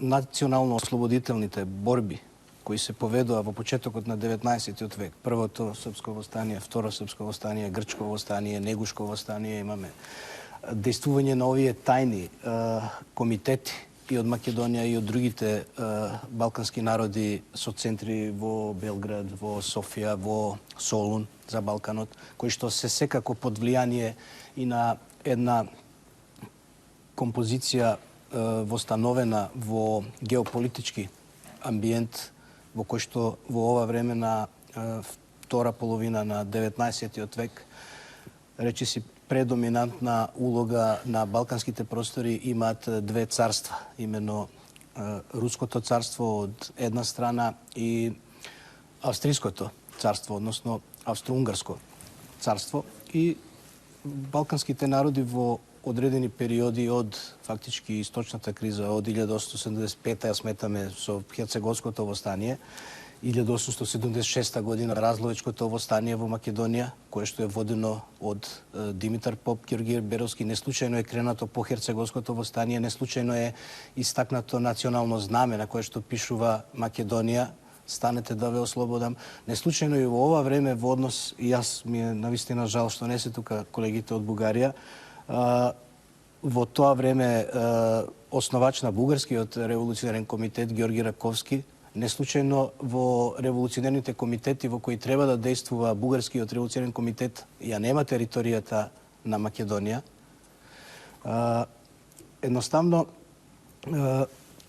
национално-ослободителните борби кои се поведува во почетокот на 19 век. Првото српско востание, второ српско востание, грчко востание, негушко востание, имаме действување на овие тајни комитети и од Македонија и од другите балкански народи со центри во Белград, во Софија, во Солун за Балканот, кои што се секако под влијание и на една композиција востановена во геополитички амбиент во кој што во ова време на втора половина на 19 век речиси предоминантна улога на балканските простори имаат две царства, именно Руското царство од една страна и Австриското царство, односно Австро-Унгарско царство, и балканските народи во одредени периоди од фактички источната криза од 1875 ја сметаме со Херцеговското востание, 1876 година Разловечкото востание во Македонија, кое што е водено од Димитар Поп, Ѓорѓе Беровски, неслучајно е кренато по Херцеговското востание, неслучајно е истакнато национално знаме на кое што пишува Македонија, станете да ве ослободам. Неслучајно и во ова време во однос, и јас ми е навистина жал што не се тука колегите од Бугарија, во тоа време основач на Бугарскиот револуционерен комитет Ѓорги Раковски, неслучајно во револуционерните комитети во кои треба да действува Бугарскиот револуционерен комитет ја нема територијата на Македонија. Едноставно,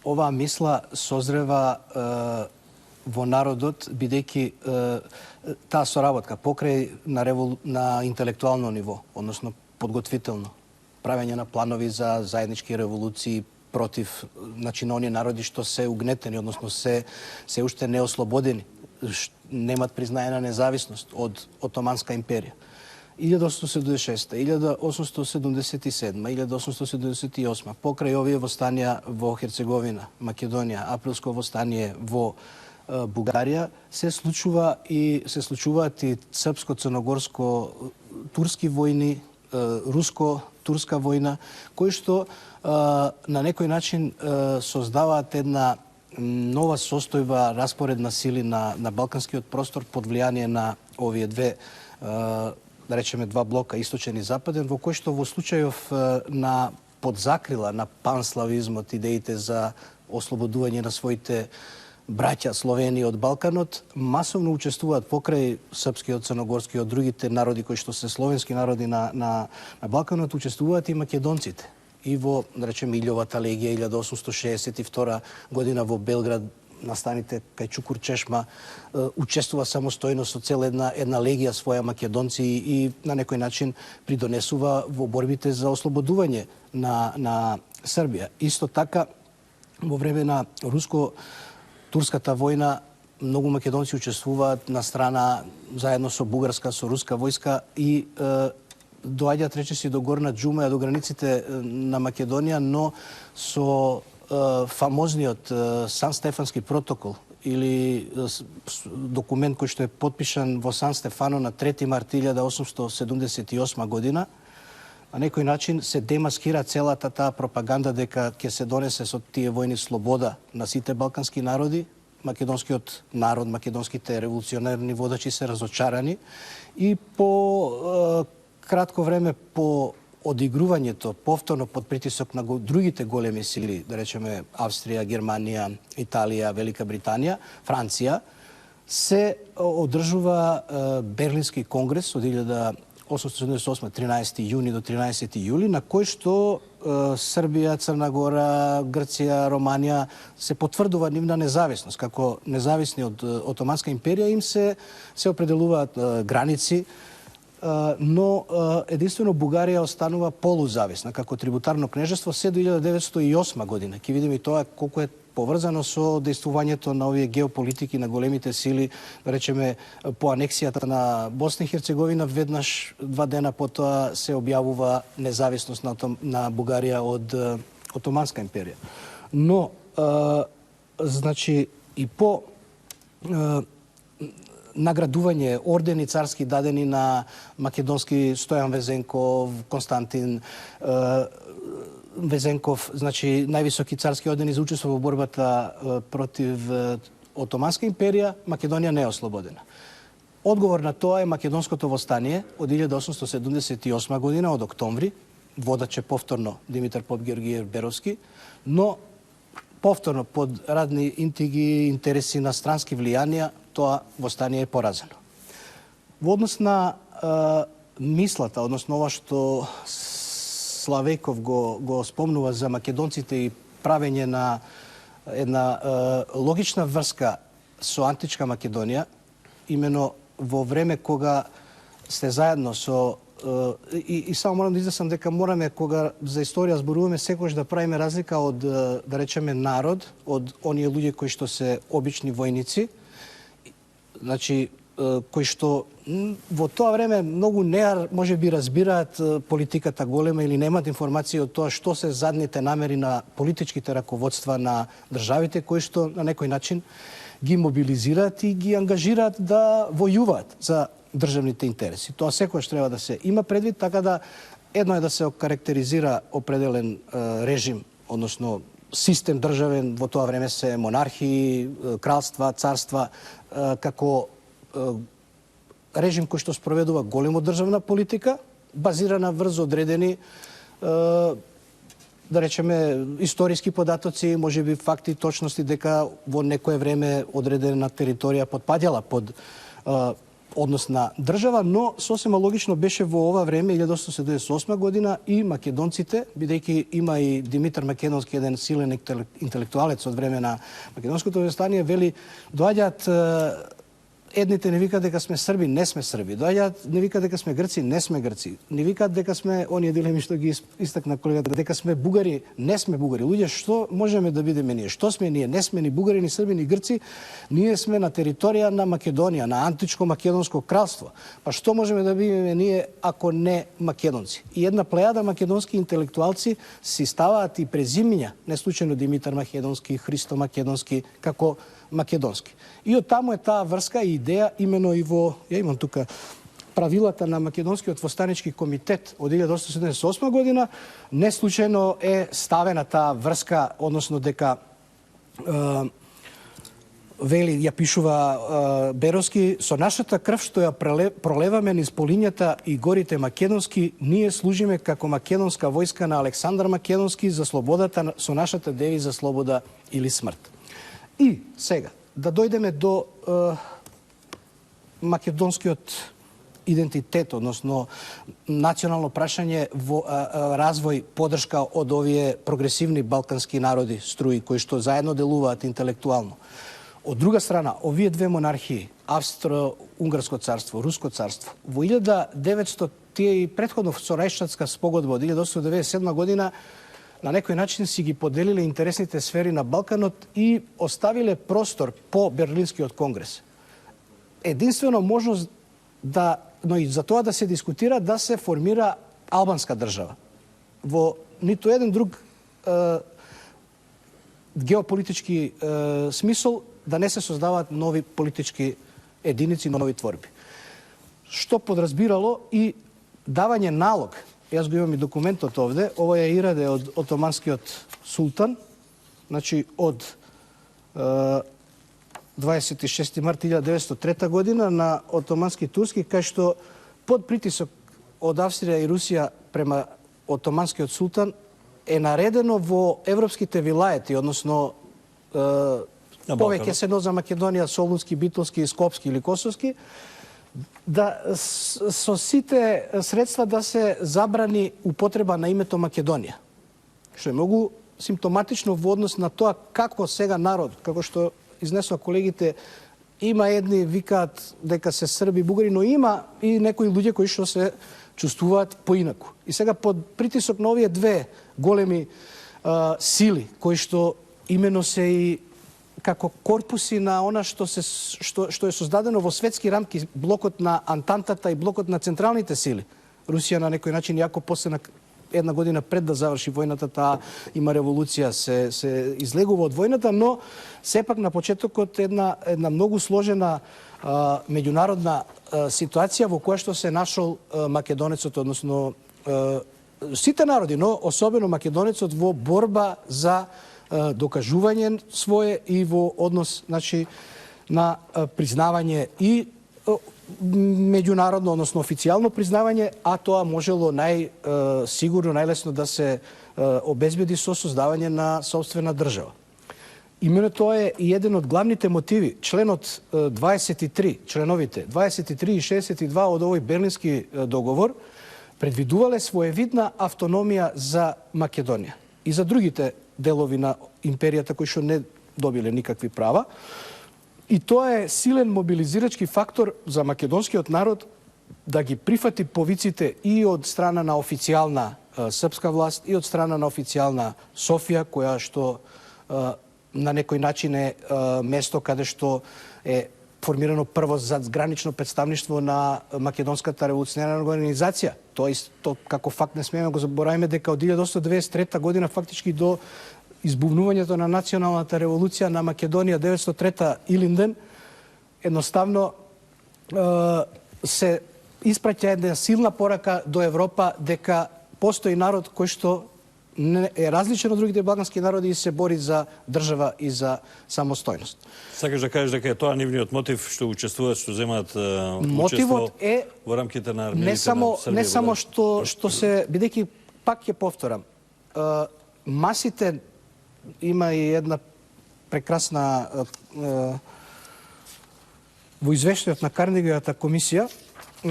оваа мисла созрева во народот, бидејќи таа соработка покрај на интелектуално ниво, односно подготвително, правење на планови за заеднички револуции против на оние народи што се угнетени, односно се уште неослободени, немат признаена независност од Отоманска империја. 1876, 1877, 1878, покрај овие востанија во Херцеговина, Македонија, априлско востание во Бугарија, се случуваат и српско-црногорско-турски војни, руско-турска војна, кои што на некој начин создаваат една нова состојба, распоред на сили на балканскиот простор под влијание на овие две, да речеме, два блока, источен и западен, во кој што во случајов на подзакрила на панславизмот, идеите за ослободување на своите браќа словени од Балканот, масовно учествуваат покрај српскиот, црногорскиот, другите народи кои што се словенски народи на Балканот, учествуваат и македонците. И во, да речеме, Илјовата легија 1862 година во Белград, настаните кај Чукур Чешма, учествува самостојно со цела една легија своја македонци и на некој начин придонесува во борбите за ослободување на Србија. Исто така, во време на руско-турската војна, многу македонци учествуваат на страна заедно со бугарска, со руска војска и доаѓаат речиси до Горна Џума, до границите на Македонија, но со фамозниот Сан Стефански протокол или документ кој што е подпишан во Сан Стефано на 3 март 1878 година, на некој начин се демаскира целата таа пропаганда дека ќе се донесе со тие војни слобода на сите балкански народи. Македонскиот народ, македонските револуционерни водачи се разочарани и по кратко време по одигрувањето, повторно под притисок на другите големи сили, да речеме Австрија, Германија, Италија, Велика Британија, Франција, се одржува Берлински конгрес од 1878, 13 јуни до 13 јули, на кој што Србија, Црна Гора, Грција, Романија се потврдува нивна независност. Како независни од Отоманска империја им се определуваат граници, но единствено Бугарија останува полузависна како трибутарно кнежество се до 1908 година. Ќе видиме и тоа колку е поврзано со действувањето на овие геополитики на големите сили, да речеме по анексијата на Босна и Херцеговина, веднаш 2 дена потоа се објавува независност на Бугарија од Отоманска империја. Но значи и по наградување, ордени царски дадени на македонски Стојан Везенков, Константин, Везенков, значи највисоки царски ордени за учество во борбата против Отоманска империја, Македонија не е ослободена. Одговор на тоа е македонското востание од 1878 година, од октомври, водач е повторно Димитар Поп Георгиев Беровски, но повторно под разни интриги, интереси на странски влијанија, тоа востание е поразено. Во однос на мислата, односно ова што Славејков го спомнува за македонците и правење на една логична врска со античка Македонија, имено во време кога сте заедно со и само морам да изјаснам дека мораме кога за историја зборуваме секогаш да правиме разлика од да речеме народ, од оние луѓе кои што се обични војници, значи кои што во тоа време многу не може би разбираат политиката голема или немаат информации од тоа што се задните намери на политичките раководства на државите кои што на некој начин ги мобилизираат и ги ангажираат да војуваат за државните интереси. Тоа секогаш треба да се има предвид, така да едно е да се окарактеризира определен режим, односно систем државен, во тоа време се монархии, кралства, царства, како режим кој што спроведува големо државна политика, базирана врз одредени да речеме историски податоци, можеби факти и точности дека во некое време одредена територија потпаѓала под однос на држава, но сосема логично беше во ова време, 1878 година, и македонците, бидејќи има и Димитар Македонски, еден силен интелектуалец од време на македонското востание, вели, доаѓаат едните не викаат дека сме срби, не сме срби. Доаѓаат не викаат дека сме грци, не сме грци. Не викаат дека сме оние дилеми што ги истакна колегата, дека сме бугари, не сме бугари. Луѓе, што можеме да бидеме ние? Што сме ние? Не сме ни бугари, ни срби, ни грци. Ние сме на територија на Македонија, на античко македонско кралство. Па што можеме да бидеме ние ако не македонци? И една плејада македонски интелектуалци си ставаат и презимиња, не случајно Димитар Македонски, Христо Македонски, како македонски. И од таму е таа врска и идеја имено и во, ја имам тука правилата на Македонскиот востанички комитет од 1878 година, не случајно е ставена таа врска, односно дека вели, ја пишува Беровски, со нашата крв што ја пролеваме низ полињата и горите македонски, ние служиме како македонска војска на Александар Македонски за слободата со нашата деви за слобода или смрт. И сега, да дојдеме до македонскиот идентитет, односно национално прашање во развој, подршка од овие прогресивни балкански народи, струи, кои што заедно делуваат интелектуално. Од друга страна, овие две монархии, Австро-Унгарско царство, Руско царство, во 1900 тие и претходно со Рајшчатска спогодба од 1897 година на некој начин си ги поделиле интересните сфери на Балканот и оставиле простор по Берлинскиот конгрес. Единствено можност да, но и за тоа да се дискутира да се формира албанска држава. Во ниту еден друг геополитички смисол да не се создаваат нови политички единици, нови творби. Што подразбирало и давање налог. Јас го имам и документот овде. Ова ја ираде од отоманскиот султан, значи од 26 март 1903 година на отомански турски, кај што под притисок од Австрија и Русија према отоманскиот султан е наредено во европските вилаети, односно повеќе се за Македонија, Солунски, Битолски, Скопски или Косовски, да со сите средства да се забрани употреба на името Македонија. Што е многу симптоматично во однос на тоа како сега народ, како што изнесува колегите, има едни викаат дека се срби, бугари, но има и некои луѓе кои што се чувствуваат поинаку. И сега под притисок на овие две големи сили, кои што имено се и како корпуси на она што е создадено во светски рамки, блокот на Антантата и блокот на централните сили. Русија на некој начин, јако после една година пред да заврши војната, таа има револуција, се излегува од војната, но сепак на почетокот една многу сложена меѓународна ситуација во која што се нашол македонецот, односно сите народи, но особено македонецот во борба за докажување свое и во однос, значи, на признавање и меѓународно, односно официјално признавање, а тоа можело најсигурно, најлесно да се обезбеди со создавање на собствена држава. Имено тоа е и еден од главните мотиви. Членот 23, членовите 23 и 62 од овој Берлински договор предвидувале своевидна автономија за Македонија и за другите делови на империјата кои што не добиле никакви права. И тоа е силен мобилизирачки фактор за македонскиот народ да ги прифати повиците и од страна на официјална српска власт и од страна на официјална Софија, која што на некој начин е место каде што е формирано прво задгранично представништво на Македонската револуционарна организација. Тоа исто како факт не смееме го забораваме дека од 1893 година фактички до избувнувањето на националната револуција на Македонија 903 Илинден едноставно се испраќа една силна порака до Европа дека постои народ кој што е различен од другите балкански народи и се бори за држава и за самостојност. Сакаш да кажеш дека е тоа нивниот мотив што учествуваат, што земаат учество во рамките на армиите на Србија? Не само што се, бидејќи пак ќе повторам, масите има и една прекрасна во извештајот на Карнегиевата комисија,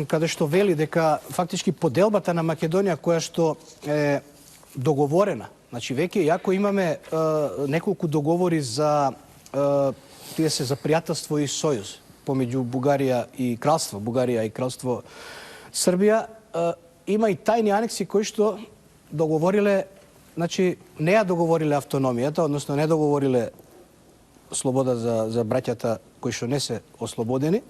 каде што вели дека фактички поделбата на Македонија која што е договорена, значи веќе иако имаме неколку договори за тие се за пријателство и сојуз помеѓу Бугарија и кралство Србија, има и тајни анекси кои што договориле, значи не ја договориле автономијата, односно не договориле слобода за браќата кои што не се ослободени,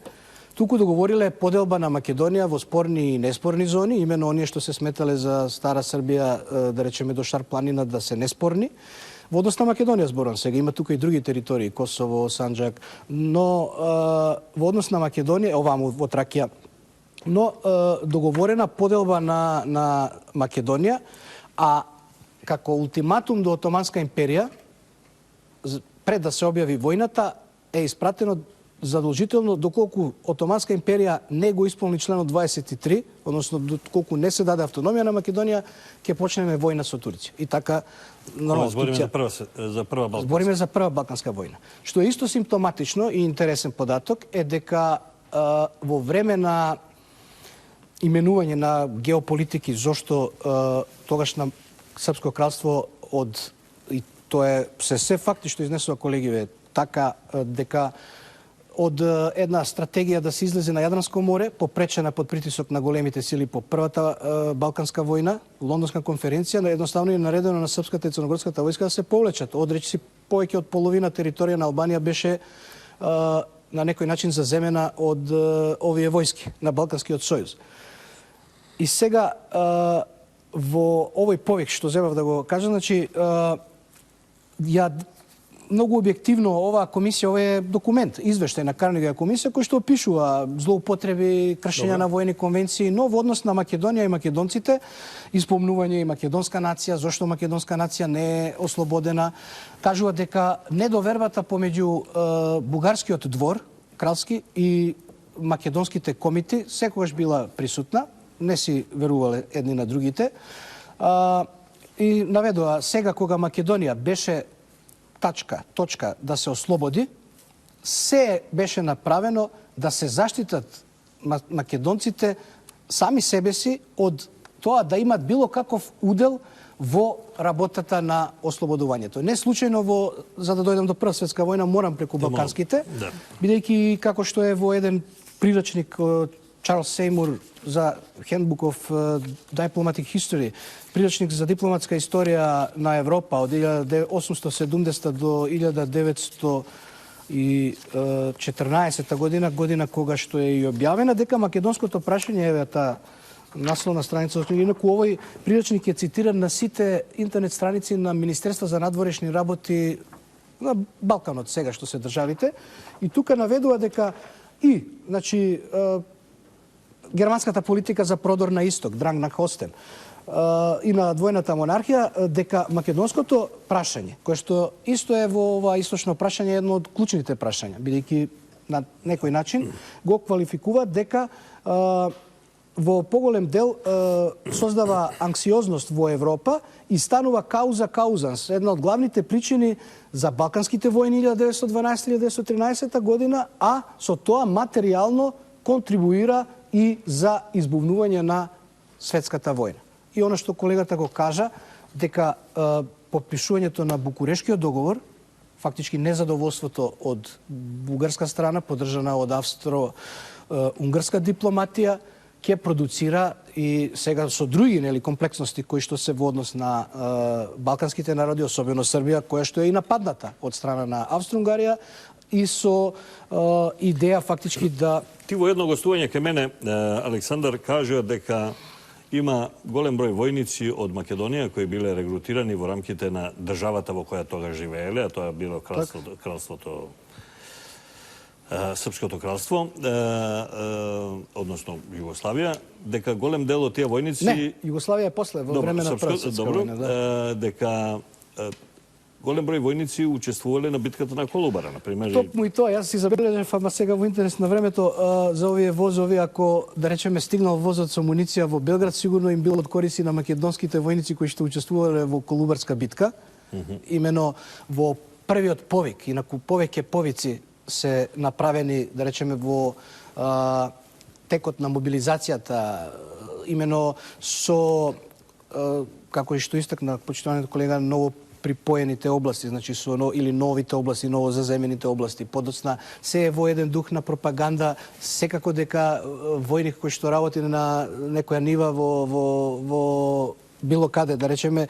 туку договориле поделба на Македонија во спорни и неспорни зони, имено оние што се сметале за Стара Србија, да речеме до Шар планина, да се неспорни. Во однос на Македонија зборам сега, има тука и други територии, Косово, Санџак, но во однос на Македонија, оваму во Тракија, но договорена поделба на Македонија, а како ултиматум до Отоманска империја, пред да се објави војната, е испратено задолжително доколку Отоманска империја не го исполни членот 23, односно доколку не се даде автономија на Македонија, ќе почнеме војна со Турција. И така збориме за прва балканска војна. Што е исто симптоматично и интересен податок е дека во време на именување на геополитики зошто тогаш на Српско кралство и тоа е се факти што изнесува колегиве, така дека од една стратегија да се излезе на Јадранско море, попречена под притисок на големите сили по првата Балканска војна, Лондонска конференција, едноставно е наредено на српската и црногорската војска да се повлечат. Одречи повеќе од половина територија на Албанија беше на некој начин заземена од овие војски на Балканскиот сојуз. И сега во овој повик што земав да го кажам, значи многу објективно оваа комисија, овој документ, извештај на Карнегиева комисија кој што опишува злоупотреби, кршења на војни конвенции, но во однос на Македонија и македонците, испомнување и македонска нација, зошто македонска нација не е ослободена, кажува дека недовербата помеѓу бугарскиот двор, кралски и македонските комити секогаш била присутна, не си верувале едни на другите. И наведува сега кога Македонија беше точка да се ослободи, се беше направено да се заштитат македонците сами себе си од тоа да имат било каков удел во работата на ослободувањето. Не случајно за да дојдам до Прва светска војна морам преку балканските, бидејќи како што е во еден прирачник Чарлс Сеймур за Handbook of Diplomatic History, прирачник за дипломатска историја на Европа од 1870 до 1914 година, година кога што е и објавена, дека македонското прашање е таа насловна страница. Инаку овој прирачник е цитиран на сите интернет страници на Министерство за надворешни работи на Балканот сега што се државите. И тука наведува дека значи германската политика за продор на исток, Драг на Хостен, и на двојната монархија, дека македонското прашање, кое што исто е во ова источно прашање едно од клучните прашања, бидејќи на некој начин го квалификува дека во поголем дел создава анксиозност во Европа и станува кауза каузанс, една од главните причини за Балканските војни 1912-1913 година, а со тоа материјално контрибуира и за избувнување на светската војна. И она што колегата го кажа, дека подпишувањето на Букурешкиот договор, фактички незадоволството од бугарска страна, поддржана од австро-унгарска дипломатија, ќе продуцира и сега со други комплексности кои што се во однос на балканските народи, особено Србија, која што е и нападната од страна на Австро-Унгарија и со идеја фактички да... Ти во едно гостување кај мене, Александар, кажа дека има голем број војници од Македонија кои биле регрутирани во рамките на државата во која тога живееле, а тоа било кралството Српското кралство, односно Југославија, дека голем дел од тие војници... Не, Југославија е после, во време на Прва светска војна. Дека голем број војници учествувале на битката на Колубара, например. Токму и тоа, јас си забележав, ама сега во интерес на времето, за овие возови, ако, да речеме, стигнал возот со муниција во Белград, сигурно им бил од кориси на македонските војници кои што учествувале во Колубарска битка. Имено во првиот повик, инаку повеќе повици се направени, да речеме, во текот на мобилизацијата, имено со, како и што истакна почитуваниот колега, ново припоените области, значи со или новите области, ново заземените области. Подоцна се е во еден дух на пропаганда, секако дека војник кој што работи на некоја нива во било каде, да речеме,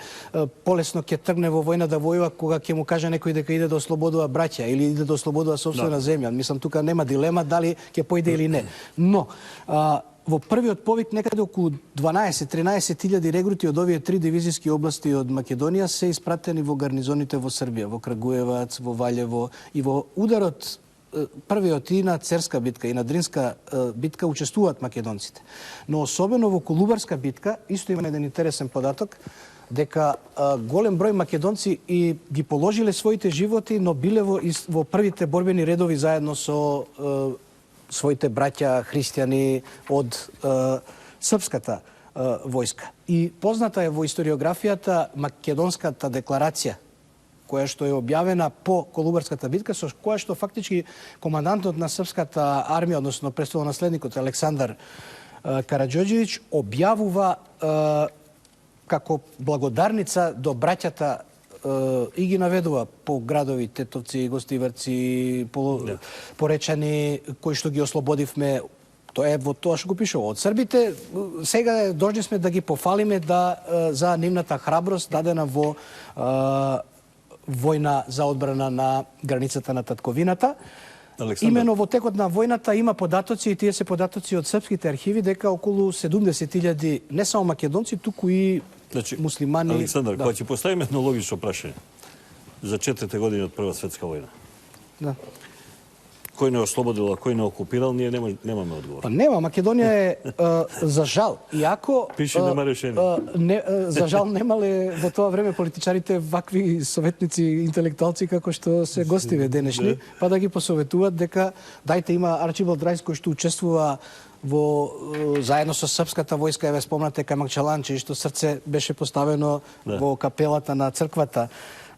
полесно ќе тргне во војна да војува кога ќе му каже некој дека иде да ослободува браќа или иде да ослободува сопствена земја. Мислам, тука нема дилема дали ќе појде или не. Но, во првиот повик некаде околу 12-13 регрути од овие три дивизиски области од Македонија се испратени во гарнизоните во Србија, во Крагуевац, во Валјево и во ударот првиот и на Церска битка и на Дринска битка учествуваат македонците. Но особено во Колубарска битка, исто има еден интересен податок, дека голем број македонци и ги положиле своите животи, но биле во првите борбени редови заедно со своите браќа христијани од српската војска. И позната е во историографијата македонската декларација, која што е објавена по Колубарската битка, со која што фактички командантот на српската армија, односно престолонаследникот Александар Караџоџевиќ, објавува како благодарница до браќата и ги наведува по градови Тетовци, Гостиварци, Поречани, кои што ги ослободивме. Тоа е во тоа што го пишува од србите. Сега должни сме да ги пофалиме за нивната храброст дадена во војна за одбрана на границата на татковината. Имено во текот на војната има податоци, и тие се податоци од српските архиви, дека околу 70.000 не само македонци, туку и муслимани... Александар, кога ќе поставиме едно логично прашање за 4 години од Прва светска војна. Да. Кој не ослободил, а кој не окупирал, ние немаме одговор. Па нема, Македонија е за жал. Иако пише нема решение. За жал немале во тоа време политичарите вакви советници, интелектуалци како што се гостиве денешни, па да ги посоветуваат дека дајте има Арчибалд Рајс кој што учествува заедно со српската војска, еве спомнате Кајмакчалан, чието срце беше поставено во капелата на црквата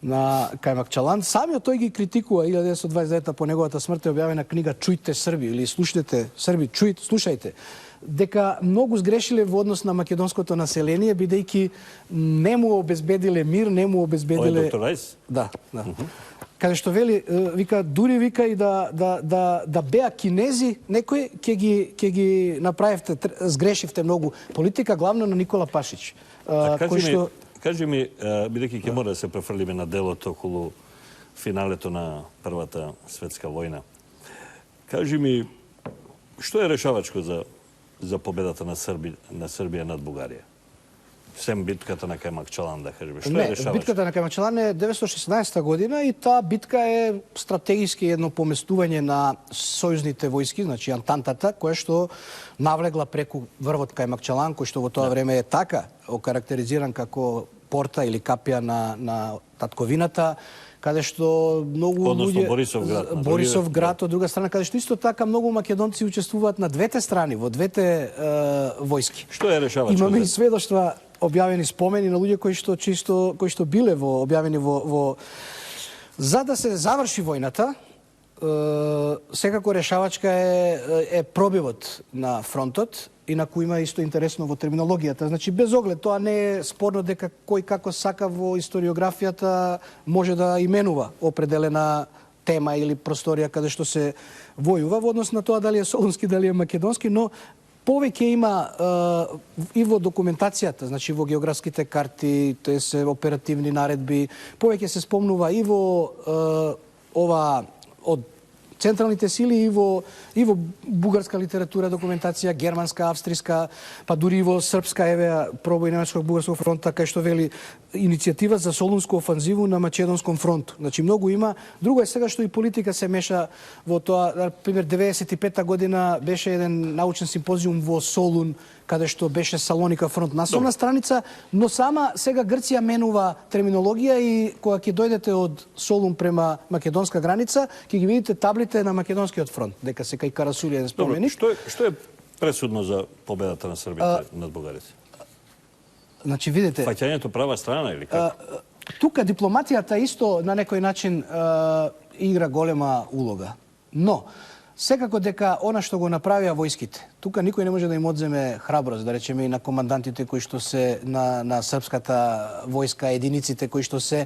на Кајмакчалан. Самиот тој ги критикува 1929 по неговата смрт е објавена книга Чујте Срби или Слушнете Срби, слушајте, дека многу сгрешиле во однос на македонското население, бидејќи не му обезбедиле мир, не му обезбедиле... Ој доктор Рајс? Да, да. Каде што вели, вика, дури вика и да беа кинези, некој ќе ги направивте, сгрешивте многу. Политика главно на Никола Пашич. Кажи ми, бидејќи ќе мора да се префрлиме на делот околу финалето на Првата светска војна. Кажи ми, што е решавачко за победата на Србија над Бугарија? sem bitkata na Kajmakčalan, da kažem. Što je Ne, rešavač? битката на Кајмачалан е 916 година и таа битка е стратегиски едно поместување на сојузните војски, значи Антантата, која што навлегла преку врвот Кајмакчалан, кој што во тоа време е така окарактеризиран како порта или капија на татковината, каде што многу Односно луѓе... Борисов град. Борисов град, од друга страна, каде што исто така многу македонци учествуваат на двете страни, во двете војски. Што е решавач? Имаме и сведоштва, објавени спомени на луѓе кои што биле објавени во за да се заврши војната, секако решавачка е пробивот на фронтот, инаку има исто интересно во терминологијата. Значи, без оглед, тоа не е спорно дека кој како сака во историографијата може да именува определена тема или просторија каде што се војува во однос на тоа дали е солунски, дали е македонски, но повеќе има и во документацијата, значи во географските карти, тоа се оперативни наредби, повеќе се спомнува и во ова од централните сили и во бугарска литература, документација, германска, австријска, па дури и во српска, еве пробој немачко-бугарског фронта, кај што вели иницијатива за солунску офанзиву на македонском фронту. Значи многу има. Друго е сега што и политика се меша во тоа. Например, 95-та година беше еден научен симпозиум во Солун, каде што беше Салоника фронт. Насовна страница, но сама сега Грција менува терминологија и кога ќе дојдете од Солун према македонска граница, ќе ги видите таблите на македонскиот фронт, дека се кај Карасулија споменик. Што е пресудно за победата на србите над бугарите? Значи, видите... Фаќањето права страна или како? Тука дипломатијата исто на некој начин игра голема улога. Но, секако дека она што го направија војските, тука никој не може да им одземе храброст, да речеме и на командантите кои што се на српската војска, единиците кои што се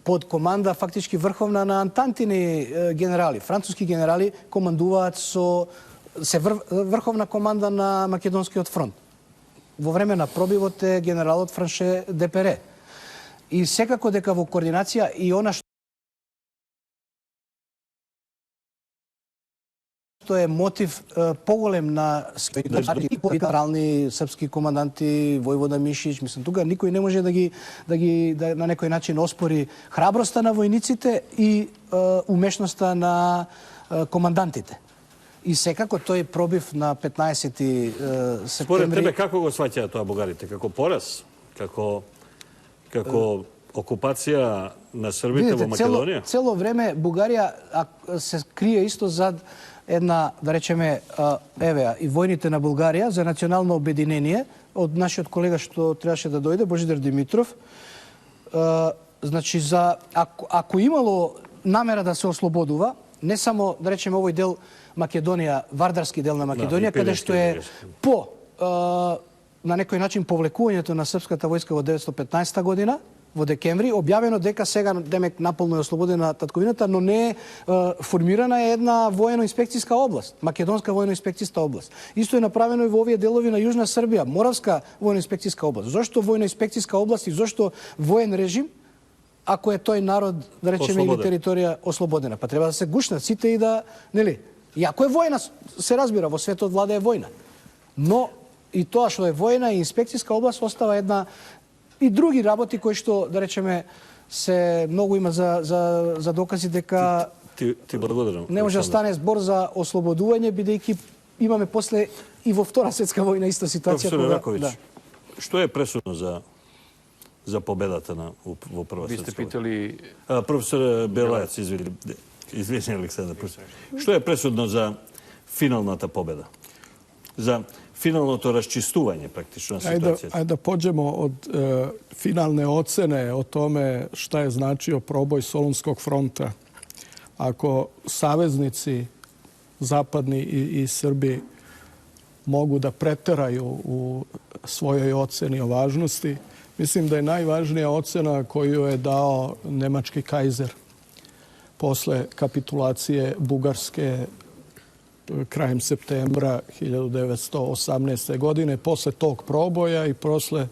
под команда фактички врховна на антантини генерали. Француски генерали командуваат се врховна команда на македонскиот фронт. Во време на пробивот е генералот Франше Депере. И секако дека во координација и она што е мотив поголем на генерални српски команданти, војвода Мишич, мислам, тука никој не може да на некој начин оспори храброста на војниците и умешноста на командантите. И секако тој пробив на 15 септември... Според тебе, како го сваќаат тоа бугарите? Како пораз? Како окупација на србите во Македонија? Цело време Бугарија се крие исто зад една, да речеме, и војните на Бугарија за национално обединение од нашиот колега што требаше да дојде, Божидар Димитров. Значи, ако имало намера да се ослободува, не само, да речеме, овој дел Македонија, вардарски дел на Македонија, каде што е на некој начин повлекувањето на српската војска во 915 година, во декември, објавено дека сега демек наполно е ослободена татковината, но не е формирана е една воено-инспекцијска област, македонска воено-инспекцијска област. Исто е направено и во овие делови на Јужна Србија, Моравска воено-инспекцијска област. Зошто воено-инспекцијска област и зошто воен режим, ако е тој народ, да речеме, или територија ослободена? Па треба да се гушнат сите и да, нели? И ако е војна, се разбира, во светот влада е војна. Но и тоа што е војна и инспекцијска област остава една и други работи кои што, да речеме, се многу има за докази дека ти благодарам. Не може да стане збор за ослободување, бидејќи имаме после и во Втора светска војна иста ситуација. Професор Раковиќ, што е пресудно за победата во Прва светска војна? Ви сте питали... Професор Белаец, извини, Александар. Што е пресудно за финалната победа? За финалното расчистување практично на ситуацијата? Ајде да поđemo од финалне оцене о томе šta je značio proboj Solunskog fronta. Ako saveznici zapadni i Srbi mogu da preteraju u svojoj oceni o važnosti, mislim da je najvažnija ocena koju je dao nemački kajzer posle kapitulacije Bugarske krajem septembra 1918. godine, posle tog proboja i posle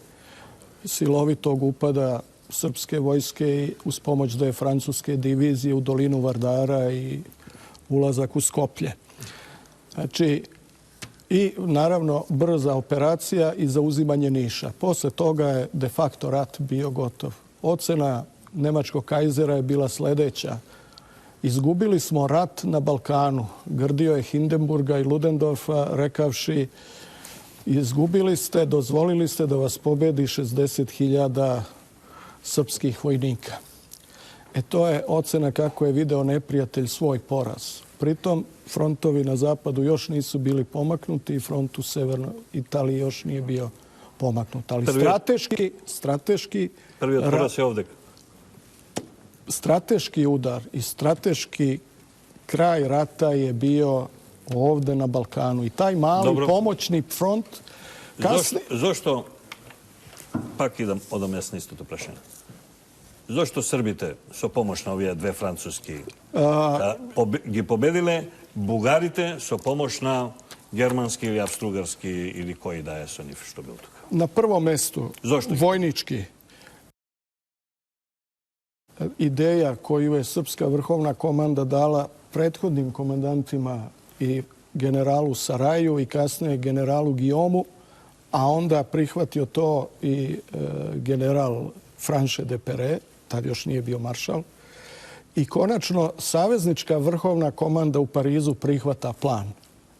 silovitog upada srpske vojske uz pomoć dve francuske divizije u dolinu Vardara i ulazak u Skoplje. Znači, i naravno brza operacija i zauzimanje Niša. Posle toga je de facto rat bio gotov. Ocena nemačkog kajzera je bila sledeća. Izgubili smo rat na Balkanu. Grdio je Hindenburga i Ludendorfa rekavši: izgubili ste, dozvolili ste da vas pobedi 60.000 srpskih vojnika. To je ocena kako je video neprijatelj svoj poraz. Pritom frontovi na zapadu još nisu bili pomaknuti i front u severnoj Italiji još nije bio pomaknut. Ali strateški Prvi od poraz je ovde. Strateški udar i strateški kraj rata je bio ovde na Balkanu. I taj mali pomoćni front kasnije... Zašto, pak idem odam jasno isto to prašenje. Zašto Srbite so pomoćna ovije dve francuski gi pobedile, Bugarite so pomoćna germanski ili avstrugarski ili koji daje so njih što bilo toga? Na prvom mestu vojnički ideja koju je srpska vrhovna komanda dala prethodnim komandantima i generalu Saraju i kasnije generalu Guillaumu, a onda prihvatio to i general Franche de Perret, tad još nije bio maršal. I konačno, saveznička vrhovna komanda u Parizu prihvata plan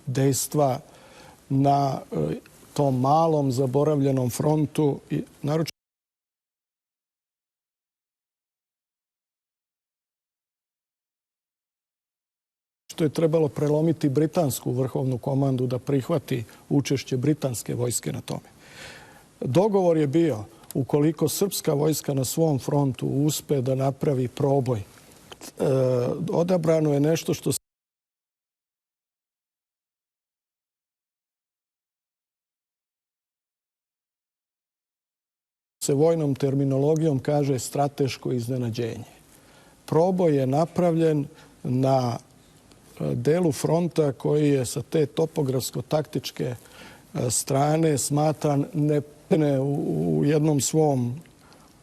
dejstva na tom malom zaboravljenom frontu. Naročito što je trebalo prelomiti britansku vrhovnu komandu da prihvati učešće britanske vojske na tome. Dogovor je bio, ukoliko srpska vojska na svom frontu uspe da napravi proboj, odabrano je nešto što se vojnom terminologijom kaže strateško iznenađenje. Proboj je napravljen na delu fronta koji je sa te topografsko-taktičke strane smatran u jednom svom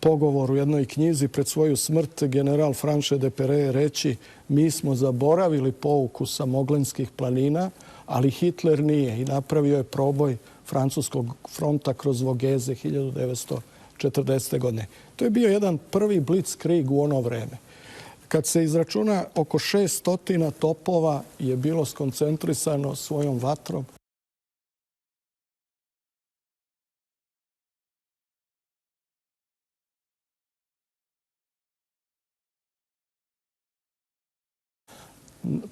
pogovoru, u jednoj knjizi pred svoju smrt general Franche de Perret reći: mi smo zaboravili pouku sa Moglenskih planina, ali Hitler nije i napravio je proboj francuskog fronta kroz Vogeze 1940. godine. To je bio jedan prvi blitzkrieg u ono vreme. Kad se izračuna, oko 600 topova je bilo skoncentrisano svojom vatrom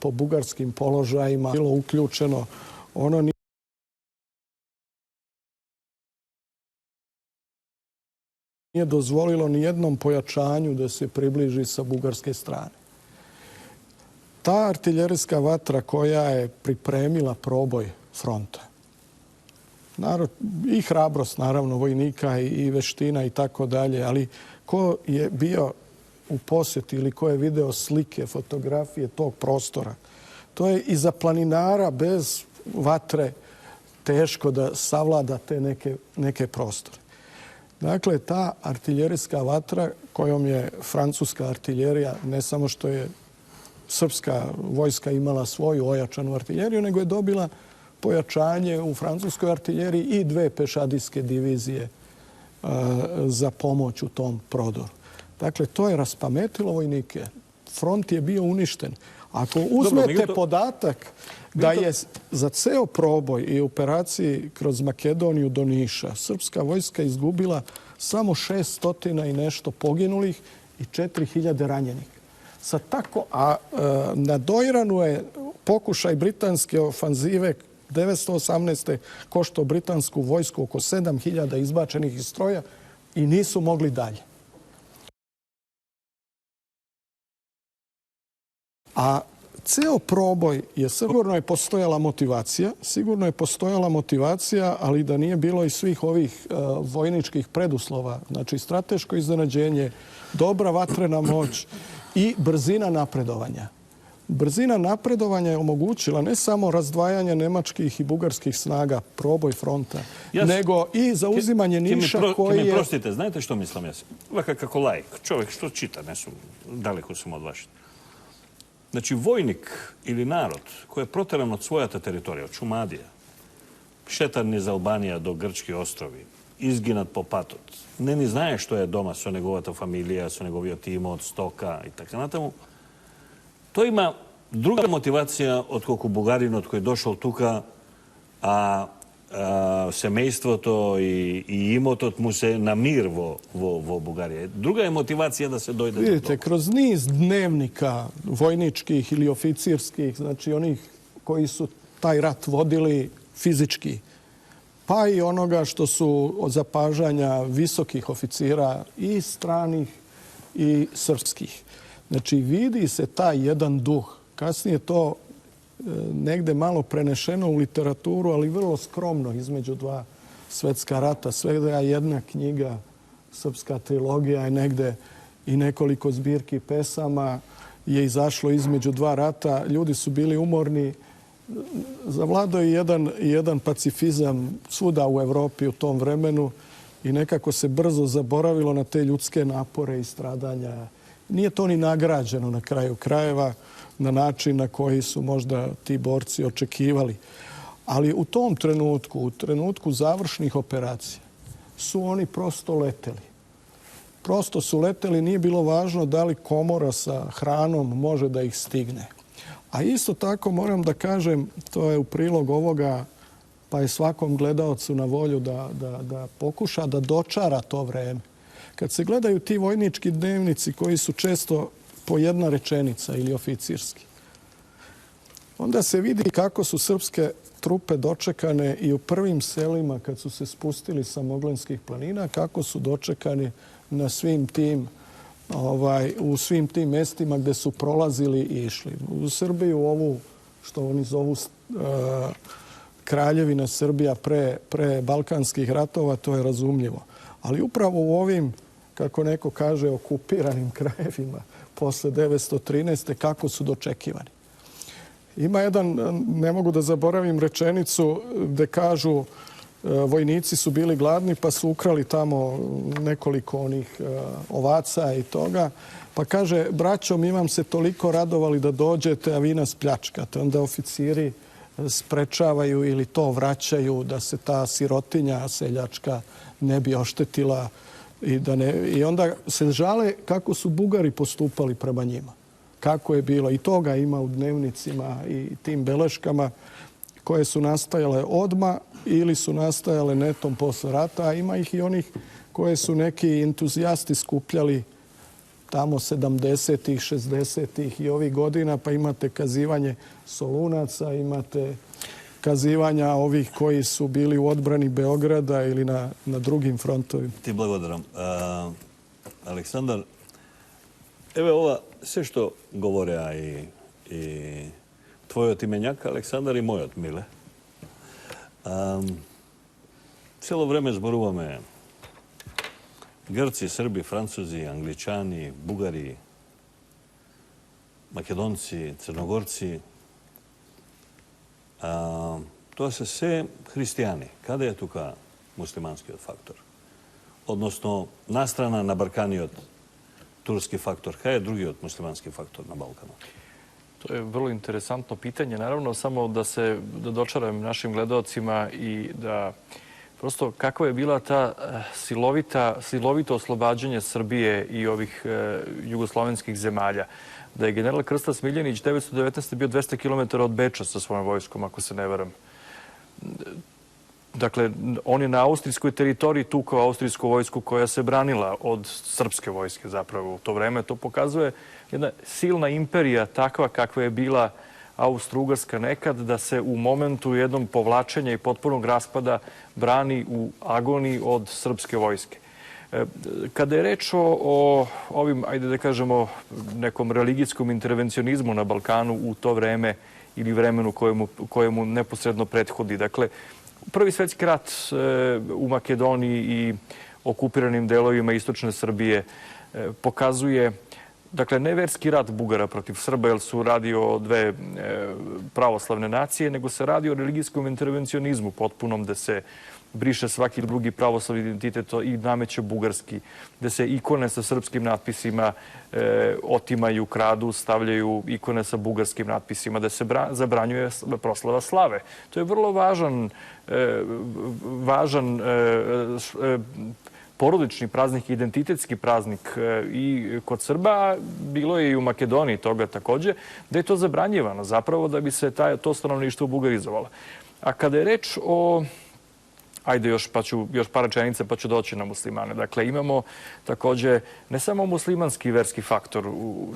po bugarskim položajima bilo uključeno. Ono nije dozvolilo ni jednom pojačanju da se približi sa bugarske strane. Ta artiljerijska vatra koja je pripremila proboj fronta, i hrabrost naravno vojnika i veština i tako dalje, ali ko je bio u posjeti ili ko je video slike, fotografije tog prostora, to je i za planinara bez vatre teško da savlada te neke prostore. Dakle, ta artiljerijska vatra kojom je francuska artiljerija, ne samo što je srpska vojska imala svoju ojačanu artiljeriju, nego je dobila pojačanje u francuskoj artiljeriji i 2 pešadijske divizije za pomoć u tom prodoru. Dakle, to je raspametilo vojnike. Front je bio uništen. Ako uzmete podatak da je za ceo proboj i operaciji kroz Makedoniju do Niša srpska vojska izgubila samo 600 i nešto poginulih i 4000 ranjenih. A na Dojranu je pokušaj britanske ofanzive 1918. koštao britansku vojsku oko 7000 izbačenih iz stroja i nisu mogli dalje. A ceo proboj je sigurno je postojala motivacija, ali da nije bilo i svih ovih vojničkih preduslova, znači strateško iznenađenje, dobra vatrena moć i brzina napredovanja. Brzina napredovanja je omogućila ne samo razdvajanje nemačkih i bugarskih snaga, proboj fronta, nego i zauzimanje Niša koji je... Mi prostite, znate što mislim ja? Ovako kako laik, čovjek što čita, ne su daleko sam od vaših. Znači, vojnik ili narod koji je proteran od svojata teritorija, od Šumadije, šetan iz Albanija do Grčki ostrovi, izginat po patot. Ne ni знае што е дома со неговата фамилија, со неговиот имот, стока и така натаму. Тој има друга мотивација отколку бугаринот кој дошол тука, а семејството и имотот му се на мир во Бугарија. Друга е мотивација да се дојде. Vidite, kroz niz dnevnika vojničkih ili oficirskih, znači onih koji su taj rat vodili fizički, pa i onoga što su od zapažanja visokih oficira i stranih i srpskih. Znači, vidi se taj jedan duh. Kasnije to negde malo prenešeno u literaturu, ali vrlo skromno između dva svetska rata. Svega jedna knjiga, srpska trilogija je negde i nekoliko zbirki pesama je izašlo između dva rata. Ljudi su bili umorni. Zavladao je jedan pacifizam svuda u Evropi u tom vremenu i nekako se brzo zaboravilo na te ljudske napore i stradanja. Nije to ni nagrađeno na kraju krajeva na način na koji su možda ti borci očekivali. Ali u tom trenutku, u trenutku završnih operacija, su oni prosto leteli. Prosto su leteli, nije bilo važno da li komora sa hranom može da ih stigne. A isto tako moram da kažem, to je u prilog ovoga, pa je svakom gledaocu na volju da pokuša da dočara to vreme. Kad se gledaju ti vojnički dnevnici koji su često po jedna rečenica ili oficirski, onda se vidi kako su srpske trupe dočekane i u prvim selima kad su se spustili sa Moglenskih planina, kako su dočekani na svim tim u svim tim mestima gde su prolazili i išli. U Srbiju ovu, što oni zovu Kraljevina Srbija pre Balkanskih ratova, to je razumljivo. Ali upravo u ovim, kako neko kaže, okupiranim krajevima posle 1913. kako su dočekivani. Ima jedan, ne mogu da zaboravim rečenicu, gde kažu vojnici su bili gladni pa su ukrali tamo nekoliko onih ovaca i toga. Pa kaže, braćo, mi vam se toliko radovali da dođete, a vi nas pljačkate. Onda oficiri sprečavaju ili to vraćaju da se ta sirotinja seljačka ne bi oštetila. I onda se žale kako su Bugari postupali prema njima. Kako je bilo. I toga ima u dnevnicima i tim beleškama koje su nastajale odma ili su nastajale netom posle rata, a ima ih i onih koje su neki entuzijasti skupljali tamo 70-ih, 60-ih i ovih godina, pa imate kazivanje Solunaca, imate kazivanja ovih koji su bili u odbrani Beograda ili na drugim frontovima. Ti blagodaram. Aleksandar, evo ova, sve što govore i tvojot imenjak, Aleksandar, i mojot Mile. Celo vreme zboruvame Grci, Srbi, Francuzi, Angličani, Bugari, Makedonci, Crnogorci. To se sve hrišćani. Kada je tuka muslimanski faktor? Odnosno, nastrana na Balkani od turski faktor. Kaj je drugi od muslimanski faktor na Balkanu? To je vrlo interesantno pitanje. Naravno, samo da dočaram našim gledalcima i da prosto kakva je bila ta silovito oslobađanje Srbije i ovih jugoslovenskih zemalja. Da je general Krsta Smiljanić 1919. bio 200 km od Beča sa svojom vojskom, ako se ne varam. Dakle, on je na austrijskoj teritoriji tukao austrijsku vojsku koja se branila od srpske vojske zapravo u to vreme. To pokazuje jedna silna imperija takva kakva je bila Austro-Ugarska nekad, da se u momentu jednom povlačenja i potpunog raspada brani u agoniji od srpske vojske. Kada je reč o ovim, ajde da kažemo, nekom religijskom intervencionizmu na Balkanu u to vreme ili vremenu kojemu neposredno prethodi. Dakle, Prvi svetski rat u Makedoniji i okupiranim delovima istočne Srbije pokazuje, dakle, ne verski rat Bugara protiv Srba, jer su radi o dve pravoslavne nacije, nego se radi o religijskom intervencionizmu potpunom, da se briše svaki drugi pravoslavni identitet i nameće bugarski, gde se ikone sa srpskim natpisima otimaju, kradu, stavljaju ikone sa bugarskim natpisima, da se zabranjuje proslava slave. To je vrlo važan porodični praznik, identitetski praznik i kod Srba, bilo je i u Makedoniji toga takođe, da je to zabranjivano zapravo da bi se to stanovništvo bugarizovalo. A kada je reč o, ajde još par rečenica pa ću doći na muslimane. Dakle, imamo takođe ne samo muslimanski verski faktor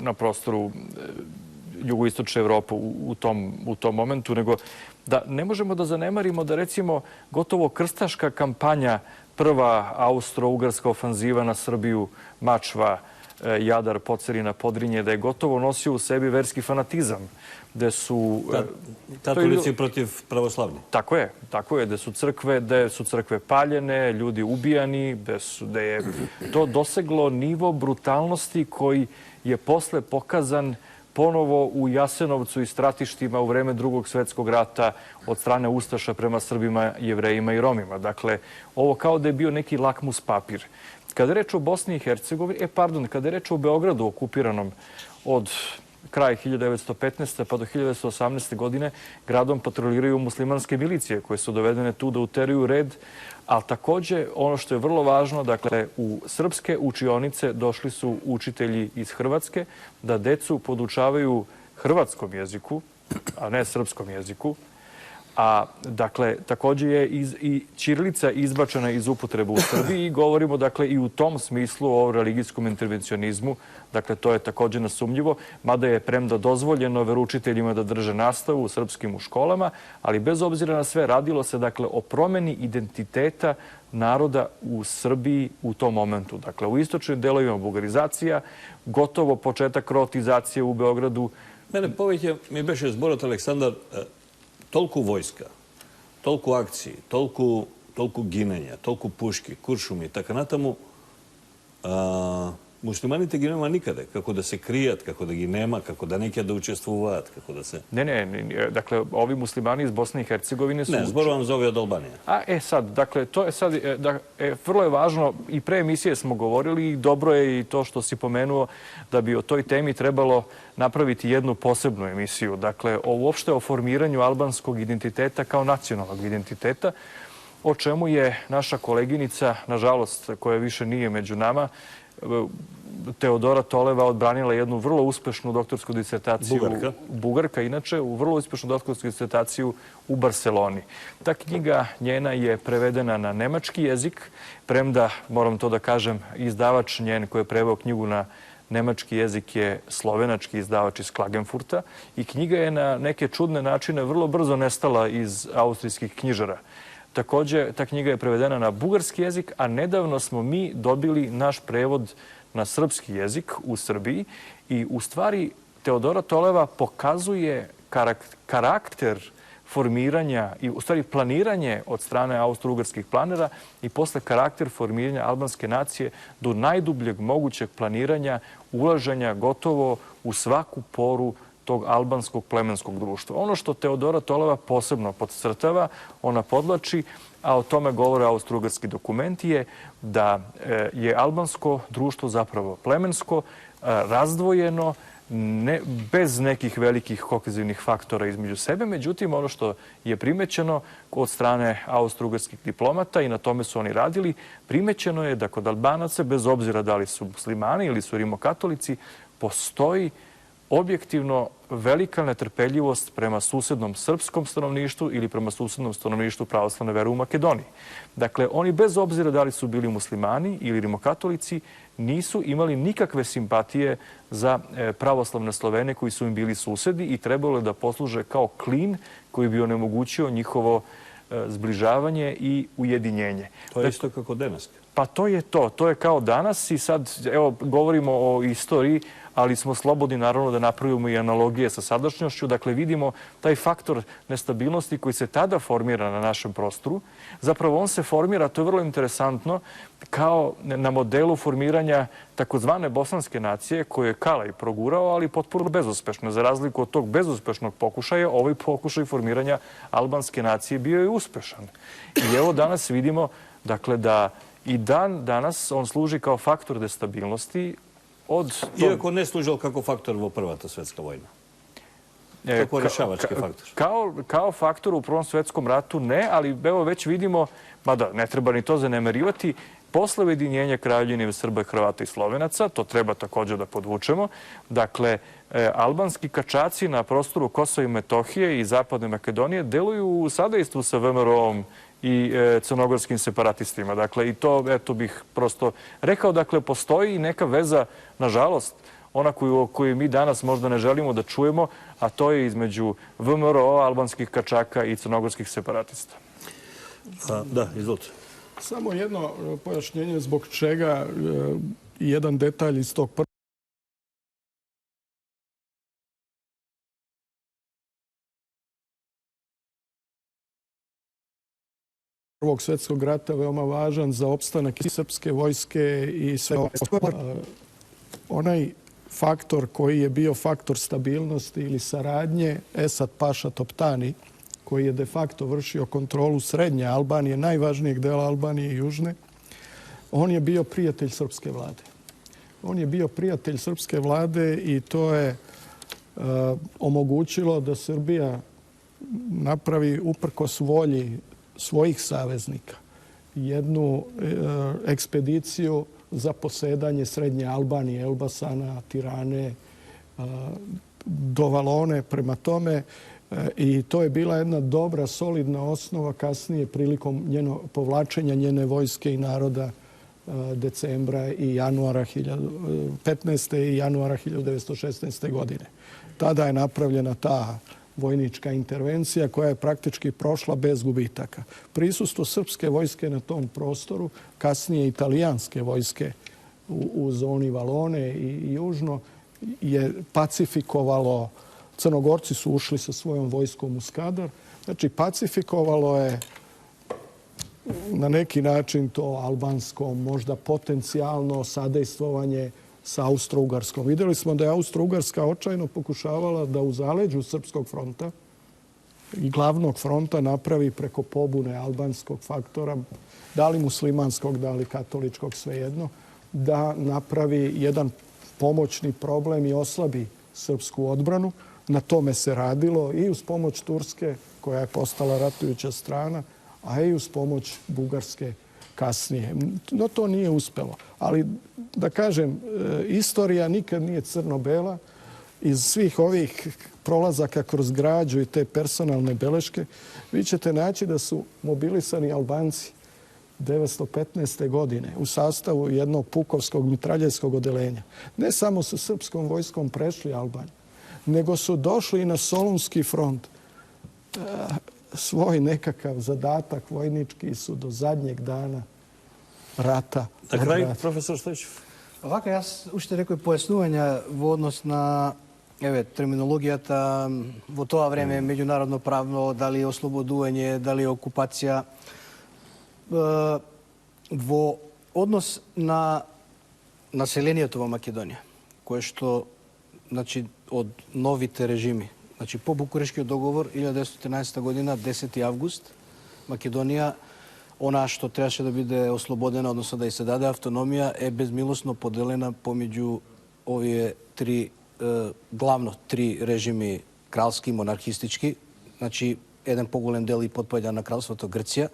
na prostoru jugoistočne Evrope u tom momentu, nego da ne možemo da zanemarimo da recimo gotovo krstaška kampanja, prva austro-ugarska ofanziva na Srbiju, Mačva, Jadar, Pocerina, Podrinje, da je gotovo nosio u sebi verski fanatizam, gde su... Katolici protiv pravoslavni. Tako je, da su crkve paljene, ljudi ubijani, da je to doseglo nivo brutalnosti koji je posle pokazan ponovo u Jasenovcu i stratištima u vreme Drugog svetskog rata od strane Ustaša prema Srbima, Jevrejima i Romima. Dakle, ovo kao da je bio neki lakmus papir. Kada je reč o Bosni i Hercegovini, kada je reč o Beogradu okupiranom od kraja 1915. pa do 1918. godine, gradom patroliraju muslimanske milicije koje su dovedene tu da uteruju red, ali takođe ono što je vrlo važno, dakle, u srpske učionice došli su učitelji iz Hrvatske da decu podučavaju hrvatskom jeziku, a ne srpskom jeziku. A, dakle, takođe je i ćirilica izbačena iz upotrebe u Srbiji i govorimo, dakle, i u tom smislu o religijskom intervencionizmu. Dakle, to je takođe nesumnjivo, mada je premda dozvoljeno veroučiteljima da drže nastavu u srpskim u školama, ali bez obzira na sve radilo se, dakle, o promeni identiteta naroda u Srbiji u tom momentu. Dakle, u istočnim delovima bugarizacija, gotovo početak kroatizacije u Beogradu. Mene povijek mi beše zborat, Aleksandar, toliko vojska, toliko akciji, toliko ginenja, toliko puški, kuršumi, tako na tomu, muslimanite gi nema nikada. Kako da se krijat, kako da gi nema, kako da nekada učestvovat, kako da se... Ne, dakle, ovi muslimani iz Bosne i Hercegovine su... Ne, zbor vam zove od Albanije. Sad, dakle, to je sad, vrlo je važno, i pre emisije smo govorili i dobro je i to što si pomenuo da bi o toj temi trebalo napraviti jednu posebnu emisiju. Dakle, uopšte o formiranju albanskog identiteta kao nacionalnog identiteta, o čemu je naša koleginica, nažalost, koja više nije među nama, Teodora Toleva odbranila jednu vrlo uspešnu doktorsku disertaciju. Bugarka, inače, u vrlo uspešnu doktorsku disertaciju u Barseloni. Ta knjiga njena je prevedena na nemački jezik, premda, moram to da kažem, izdavač njen koji je preveo knjigu na nemački jezik je slovenački izdavač iz Klagenfurta i knjiga je na neke čudne načine vrlo brzo nestala iz austrijskih knjižara. Takođe, ta knjiga je prevedena na bugarski jezik, a nedavno smo mi dobili naš prevod na srpski jezik u Srbiji i u stvari Teodora Toleva pokazuje karakter formiranja i u stvari planiranje od strane austro-ugarskih planera i posle karakter formiranja albanske nacije do najdubljeg mogućeg planiranja, ulaženja gotovo u svaku poru tog albanskog plemenskog društva. Ono što Teodora Toleva posebno podcrtava, ona podlači, a o tome govore austro-ugarski dokumenti, je da je albansko društvo zapravo plemensko, razdvojeno, bez nekih velikih kohezivnih faktora između sebe. Međutim, ono što je primećeno od strane austro-ugarskih diplomata i na tome su oni radili, primećeno je da kod Albanaca, bez obzira da li su muslimani ili su rimokatolici, postoji objektivno velika netrpeljivost prema susednom srpskom stanovništvu ili prema susednom stanovništvu pravoslavne vere u Makedoniji. Dakle, oni bez obzira da li su bili muslimani ili rimokatolici, nisu imali nikakve simpatije za pravoslavne Slovene koji su im bili susedi i trebalo je da posluže kao klin koji bi onemogućio njihovo zbližavanje i ujedinjenje. To je isto kako danas. Pa to je to. To je kao danas i sad, evo, govorimo o istoriji, ali smo slobodni naravno da napravimo i analogije sa sadašnjošću. Dakle, vidimo taj faktor nestabilnosti koji se tada formira na našem prostoru. Zapravo on se formira, to je vrlo interesantno, kao na modelu formiranja takozvane bosanske nacije koju je Kalaj progurao, ali potpuno bezuspešno. Za razliku od tog bezuspešnog pokušaja, ovaj pokušaj formiranja albanske nacije bio je uspešan. I evo danas vidimo dakle, da i danas on služi kao faktor destabilnosti Iako ne služil kako faktor vo Prvata svetska vojna. Kako rešavački faktor. Kao faktor u Prvom svetskom ratu ne, ali evo već vidimo, mada ne treba ni to zanemarivati, posle ujedinjenja Kraljevine Srba, Hrvata i Slovenaca, to treba također da podvučemo, dakle, albanski kačaci na prostoru Kosova i Metohije i Zapadne Makedonije deluju u sadejstvu sa VMRO-om i crnogorskim separatistima. Dakle, i to, eto bih prosto rekao, dakle, postoji i neka veza, nažalost, ona koju mi danas možda ne želimo da čujemo, a to je između VMRO, albanskih kačaka i crnogorskih separatista. Da, izvolite. Samo jedno pojašnjenje zbog čega jedan detalj iz tog Prvog svjetskog rata veoma važan za opstanak i srpske vojske i sve. Onaj faktor koji je bio faktor stabilnosti ili saradnje, Esad Paša Toptani, koji je de facto vršio kontrolu srednje Albanije, najvažnijeg dela Albanije i južne, on je bio prijatelj srpske vlade. On je bio prijatelj srpske vlade i to je omogućilo da Srbija napravi uprkos volji svojih saveznika jednu ekspediciju za posedanje srednje Albanije, Elbasana, Tirane, do Valone. Prema tome, i to je bila jedna dobra, solidna osnova kasnije prilikom povlačenja njene vojske i naroda decembra i januara 15. i januara 1916. godine. Tada je napravljena ta vojnička intervencija koja je praktički prošla bez gubitaka. Prisustvo srpske vojske na tom prostoru, kasnije italijanske vojske u zoni Valone i južno, je pacifikovalo. Crnogorci su ušli sa svojom vojskom u Skadar. Znači, pacifikovalo je na neki način to albansko, možda potencijalno sadejstvovanje sa Austro-Ugarskom. Vidjeli smo da je Austro-Ugarska očajno pokušavala da u zaleđu Srpskog fronta i glavnog fronta napravi preko pobune albanskog faktora, da li muslimanskog, da li katoličkog, svejedno, da napravi jedan pomoćni problem i oslabi srpsku odbranu. Na tome se radilo i uz pomoć Turske, koja je postala ratujuća strana, a i uz pomoć Bugarske kasnije. No to nije uspelo. Ali, da kažem, istorija nikad nije crno-bela. Iz svih ovih prolazaka kroz građu i te personalne beleške, vi ćete naći da su mobilisani Albanci 1915. godine u sastavu jednog pukovskog mitraljevskog odelenja. Ne samo sa srpskom vojskom prešli Albaniju, nego su došli i na Solunski front. Svoj nekakav zadatak vojnički su do zadnjeg dana rata. Na kraju, profesor Stojićev. Ovako, jaz уште некои појаснувања во однос на терминологијата во тоа време, меѓународно правно, дали е ослободување, дали е окупација. Во однос на населението во Македонија, кое што, значи, од новите режими, значи, по Букурешкиот договор 1913 година, 10. август, Македонија, она што требаше да биде ослободена, односно да ја се даде автономија, е безмилосно поделена помеѓу овие главно три режими, кралски и монархистички. Значи, еден поголем дел и потпаѓа на кралството Грција,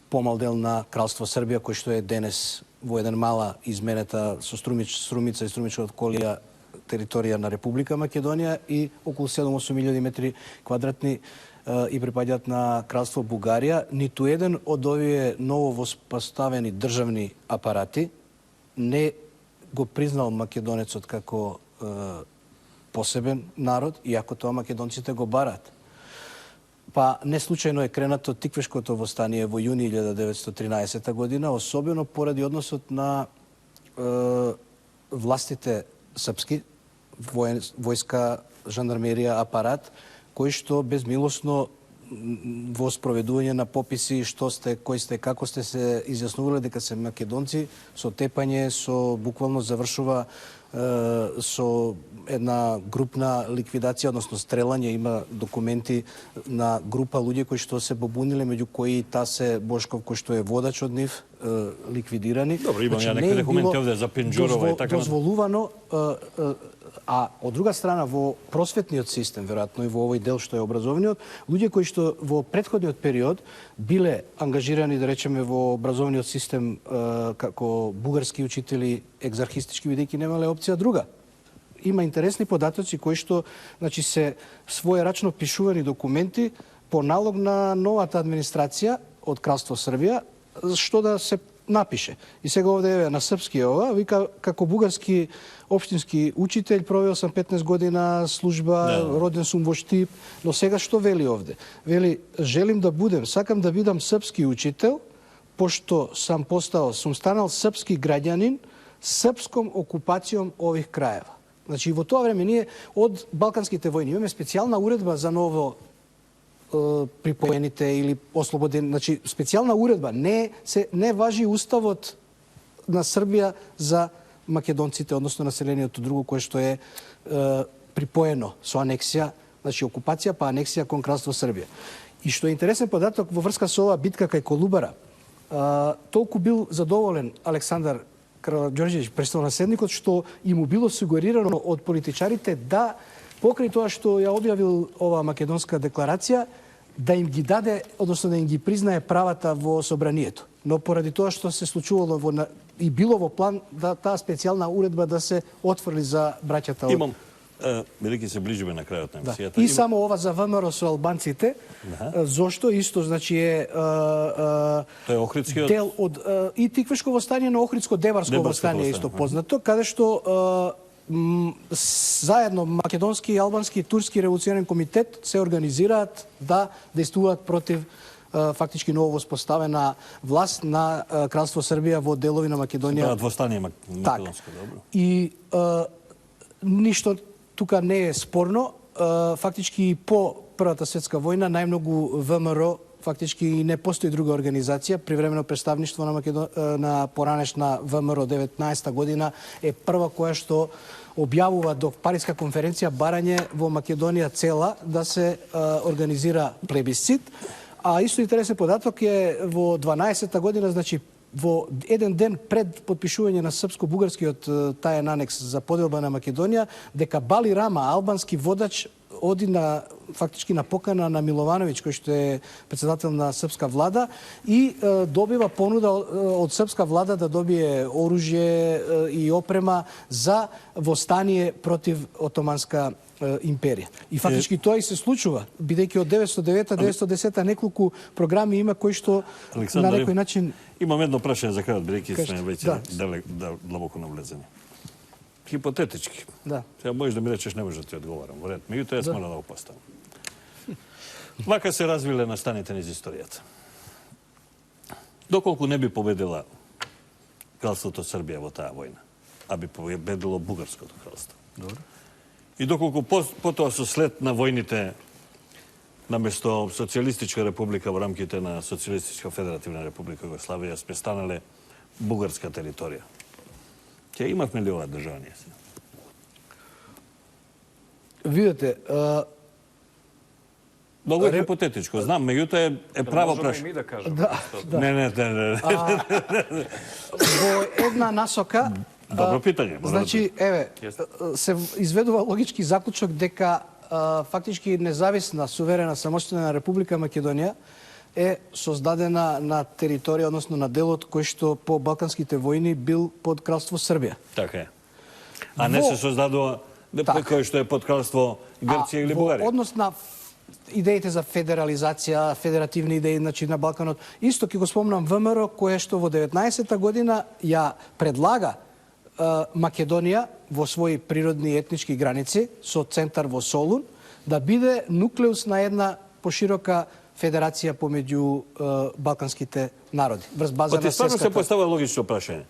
помал дел на кралство Србија, кој што е денес во еден мала изменета со Струмица и Струмичка околија територија на Република Македонија и околу 7-8 метри квадратни и припаѓаат на кралство Бугарија. Ниту еден од овие ново воспоставени државни апарати не го признал македонецот како посебен народ, иако тоа македонците го барат. Па не случајно е кренато Тиквешкото востание во јуни 1913 година, особено поради односот на властите српски, војска, жандармерија, апарат, кои што безмилосно во спроведување на пописи што сте, кој сте, како сте се изјаснувале дека се македонци, со тепање, со буквално завршува со една групна ликвидација, односно стрелање. Има документи на група луѓе кои што се побуниле, меѓу кои Тасе Бошков, кој што е водач од нив, ликвидирани. Добро, имам ја некои документи овде за Пинџурова и така. Дозволувано, а од друга страна во просветниот систем, веројатно и во овој дел што е образовниот, луѓе кои што во претходниот период биле ангажирани, да речеме, во образовниот систем како бугарски учители, екзархистички, бидејќи немале опција друга. Има интересни податоци кои што, значи, се своерачно пишувани документи по налог на новата администрација од Кралство Србија, што да се напише. И сега овде еве на српски ова, вика, како бугарски општински учител, провел сам 15 година служба, роден сум во Штип, но сега што вели овде? Вели, желим да будем, сакам да бидам српски учител, пошто сум станал српски граѓанин, српском окупацијом ових краева. Значи, во тоа време ние од Балканските војни имаме специјална уредба за ново припоените или ослободени, значи специјална уредба, не важи уставот на Србија за македонците, односно населението друго кое што е припоено со анексија, значи окупација па анексија кон Кралство Србија. И што е интересен податок во врска со оваа битка кај Колубара, толку бил задоволен Александар Караѓорđević, престолонаследникот, што и му било сугерирано од политичарите да покрај тоа што ја објавил оваа македонска декларација, да им ги даде, односно да им ги признае правата во собранието. Но поради тоа што се случувало и било во план да таа специјална уредба да се отфрли за браќата од... Имам, бидејќи се ближиме на крајот на емисијата. И само ова за ВМРО со албанците, зошто исто, значи е Тоа е Охридскиот дел од и Тиквешко востание, но Охридско-Деварско востание исто познато, каде што заедно македонски, албански и турски револуционен комитет се организираат да действуваат против фактички ново воспоставена власт на Кралство Србија во делови на Македонија. Прават востание македонско, добро. И ништо тука не е спорно. Фактички по Првата светска војна најмногу ВМРО, фактички не постои друга организација, привремено представништво на поранешна ВМРО 19 година е прва која што објавува до Париска конференција барање во Македонија цела да се организира плебисцит. А исто интересен податок е во 12-та година, значи во еден ден пред подпишување на српско-бугарскиот таен анекс за поделба на Македонија, дека Бали Рама, албански водач, оди фактички на покана на Миловановиќ, кој што е председател на српска влада, и добива понуда од српска влада да добие оружје и опрема за востание против Отоманска империја. И фактички тоа и се случува, бидејќи од 909-910 неколку програми има кои што на некој начин... Имам едно прашање за крајот, бидејќи сме веќе длабоко навлезени. Хипотетички. Да. Сега можеш да ми речеш, не можеш да ти одговарам. Во ред. Меѓутоа, јас мора да го поставам. Вака се развиле настаните низ историјата. Доколку не би победила Кралството Србија во таа војна, а би победило Бугарското кралство. Добро. И доколку потоа со след на војните наместо Социјалистичка република во рамките на Социјалистичка федеративна република Југославија сме станале бугарска територија. Ќе имавме ли ова држава ние сега? Видете, Многу е хипотетичко, знам, меѓутоа е право прашање. Можеме и ми да кажеме. Да. Не. Во една насока... Добро питање. Значи, еве, се изведува логички заклучок дека фактички независна, суверена, самостојна република Македонија е создадена на територија, односно на делот кој што по Балканските војни бил под Кралство Србија. Така е. А не се создадува кој што е под Кралство Грција или Бугарија. Во однос на идеите за федерализација, федеративни идеи, значи на Балканот, исто ќе го спомнам ВМРО, кое што во 19-та година ја предлага Македонија во своји природни и етнички граници со центар во Солун да биде нуклеус на една поширока федерација помеѓу балканските народи. Врз база на стварно се поставува логично прашање.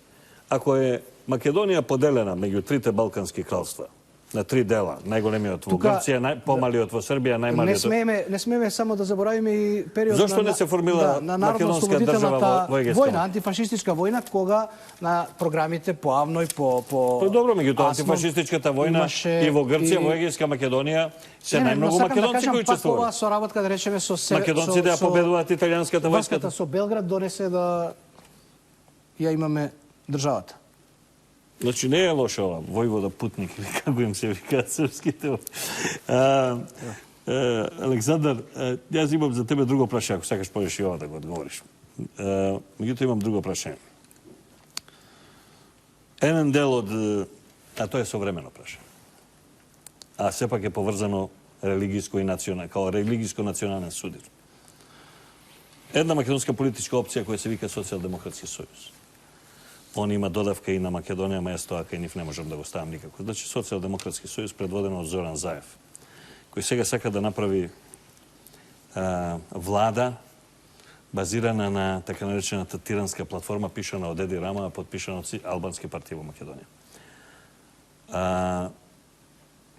Ако е Makedonija podeljena među 3 balkanske kralstva. Na 3 dela. Najgolemije od Grčija, pomali od Srbija, najmali od... Ne smeme samo da zaboravimo i period... Zašto ne se formila makedonska država vojska? Vojna, antifašistička vojna, koga na programite po Avnoj, po Pa dobro, među to antifašistička ta vojna, Ivo Grčija, Vojegijska Makedonija, se najmnogo Makedonci koji učestvovali. Ova sоработка, да речеме, Makedonci da победуваат италијанската войска. Войската со Белград донесе да ја имаме државата. Znači, ne je loša ova Vojvoda Putnik ili kako im se vika srpski teo. Aleksandar, ja imam za tebe drugo prašanje, ako sakaš poješ i ovo da ga odgovoriš. Međutim, imam drugo prašanje. Jedan del od... A to je sovremeno prašanje. A sepak je povrzano religijsko i nacionalno, kao religijsko-nacionalne sudir. Jedna makedonska politička opcija koja se vika Socijaldemokratski sojuz. On ima dodavke i na Makedonija, mesto, a kaj njih ne možem da go stavim nikako. Znači, Socijaldemokratski sojuz predvodeno od Zoran Zaev, koji svega saka da napravi vlada bazirana na, tako narečena, tiranska platforma pišana od Edi Rama, a potpišana od Albanske partije u Makedoniji.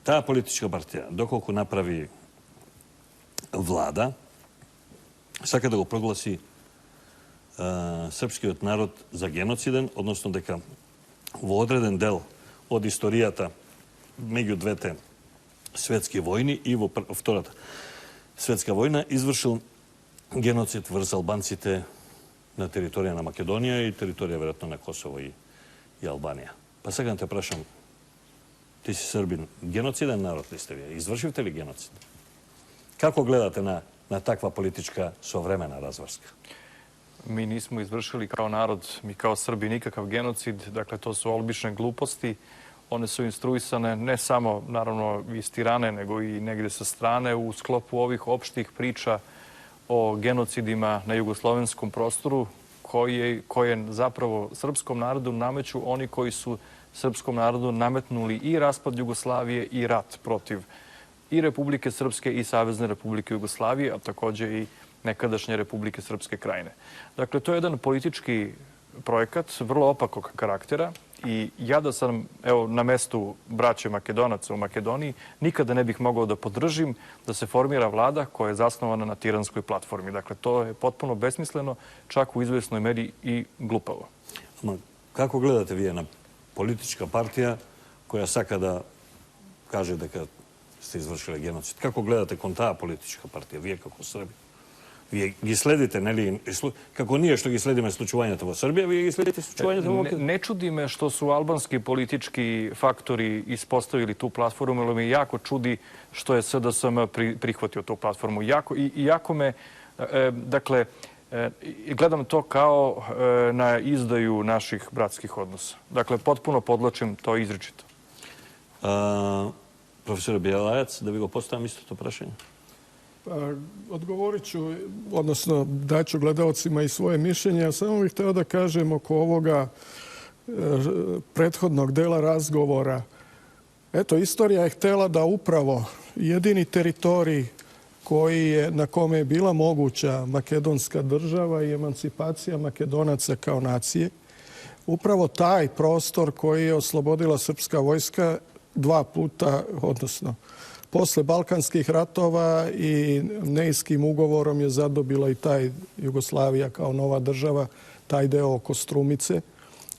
Ta politička partija, dokoliko napravi vlada, saka da go proglasi srpski narod za genociden, odnosno deka u odreden del od istorijata među dvete svetske vojni i vtorata svetska vojna izvršil genocid vrz Albancite na teritorijama Makedonija i teritorija vjerojatno na Kosovo i Albanija. Pa sad te prašam, ti si Srbin, genocidan narod li ste vi? Izvršivte li genocid? Kako gledate na takva politička sovremena razvarska? Mi nismo izvršili kao narod, mi kao Srbi, nikakav genocid. Dakle, to su obične gluposti. One su instruisane ne samo, naravno, iz Tirane, nego i negde sa strane u sklopu ovih opštih priča o genocidima na jugoslovenskom prostoru koje zapravo srpskom narodu nameću oni koji su srpskom narodu nametnuli i raspad Jugoslavije i rat protiv i Republike Srpske i Savezne Republike Jugoslavije, a takođe i nekadašnje Republike Srpske Krajine. Dakle, to je jedan politički projekat, vrlo opakog karaktera i ja da sam, evo, na mestu braće Makedonaca u Makedoniji, nikada ne bih mogao da podržim da se formira vlada koja je zasnovana na tiranskoj platformi. Dakle, to je potpuno besmisleno, čak u izvesnoj meri i glupavo. Kako gledate vi na politička partija koja sakada kaže da kad ste izvršili genocid? Kako gledate kon ta politička partija, vi kako Srbi? Vi gi sledite, ne li, kako nije što gi sledime slučuvanja tamo Srbije, vi gi sledite slučuvanja tamo Makedonije? Ne čudi me što su albanski politički faktori ispostavili tu platformu, ali me jako čudi što je SDSM prihvatio tu platformu. Jako me, dakle, gledam to kao na izdaju naših bratskih odnosa. Dakle, potpuno podlačim to izričito. Profesor Bjelajac, da bi go postavim isto to prašenje? Odgovorit ću, odnosno daću gledalcima i svoje mišljenje. Ja samo bih hteo da kažem oko ovoga prethodnog dela razgovora. Eto, istorija je htela da upravo jedini teritorij na kome je bila moguća makedonska država i emancipacija Makedonaca kao nacije, upravo taj prostor koji je oslobodila srpska vojska 2 puta, odnosno posle Balkanskih ratova i Nejskim ugovorom je zadobila i taj Jugoslavija kao nova država, taj deo oko Strumice.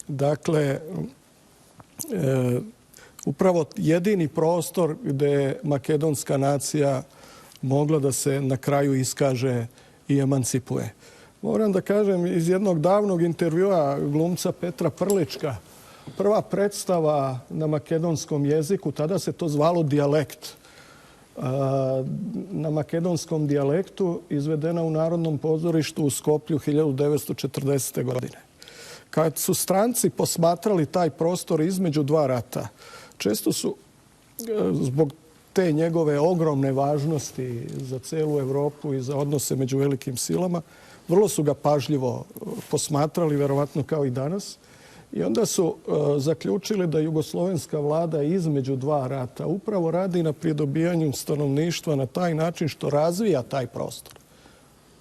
Dakle, upravo jedini prostor gde je makedonska nacija mogla da se na kraju iskaže i emancipuje. Moram da kažem, iz jednog davnog intervjua glumca Petra Prlička, prva predstava na makedonskom jeziku, tada se to zvalo dijalekt, na makedonskom dijalektu, izvedena u Narodnom pozorištu u Skoplju 1940. godine. Kad su stranci posmatrali taj prostor između 2 rata, često su, zbog te njegove ogromne važnosti za celu Evropu i za odnose među velikim silama, vrlo su ga pažljivo posmatrali, verovatno kao i danas. I onda su zaključili da jugoslovenska vlada između 2 rata upravo radi na pridobijanju stanovništva na taj način što razvija taj prostor.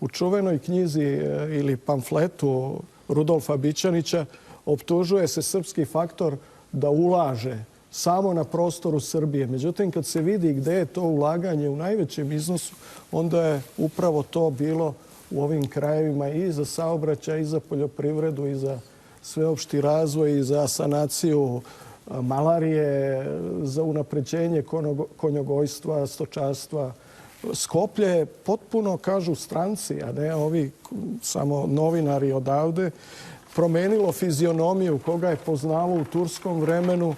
U čuvenoj knjizi ili pamfletu Rudolfa Bićanića Optužuje se srpski faktor da ulaže samo na prostoru Srbije. Međutim, kad se vidi gde je to ulaganje u najvećem iznosu, onda je upravo to bilo u ovim krajevima i za saobraćaj, i za poljoprivredu, i za sveopšti razvoj, i za sanaciju malarije, za unapređenje konjogojstva, stočarstva. Skoplje je potpuno, kažu stranci, a ne ovi samo novinari odavde, promenilo fizionomiju koga je poznalo u turskom vremenu,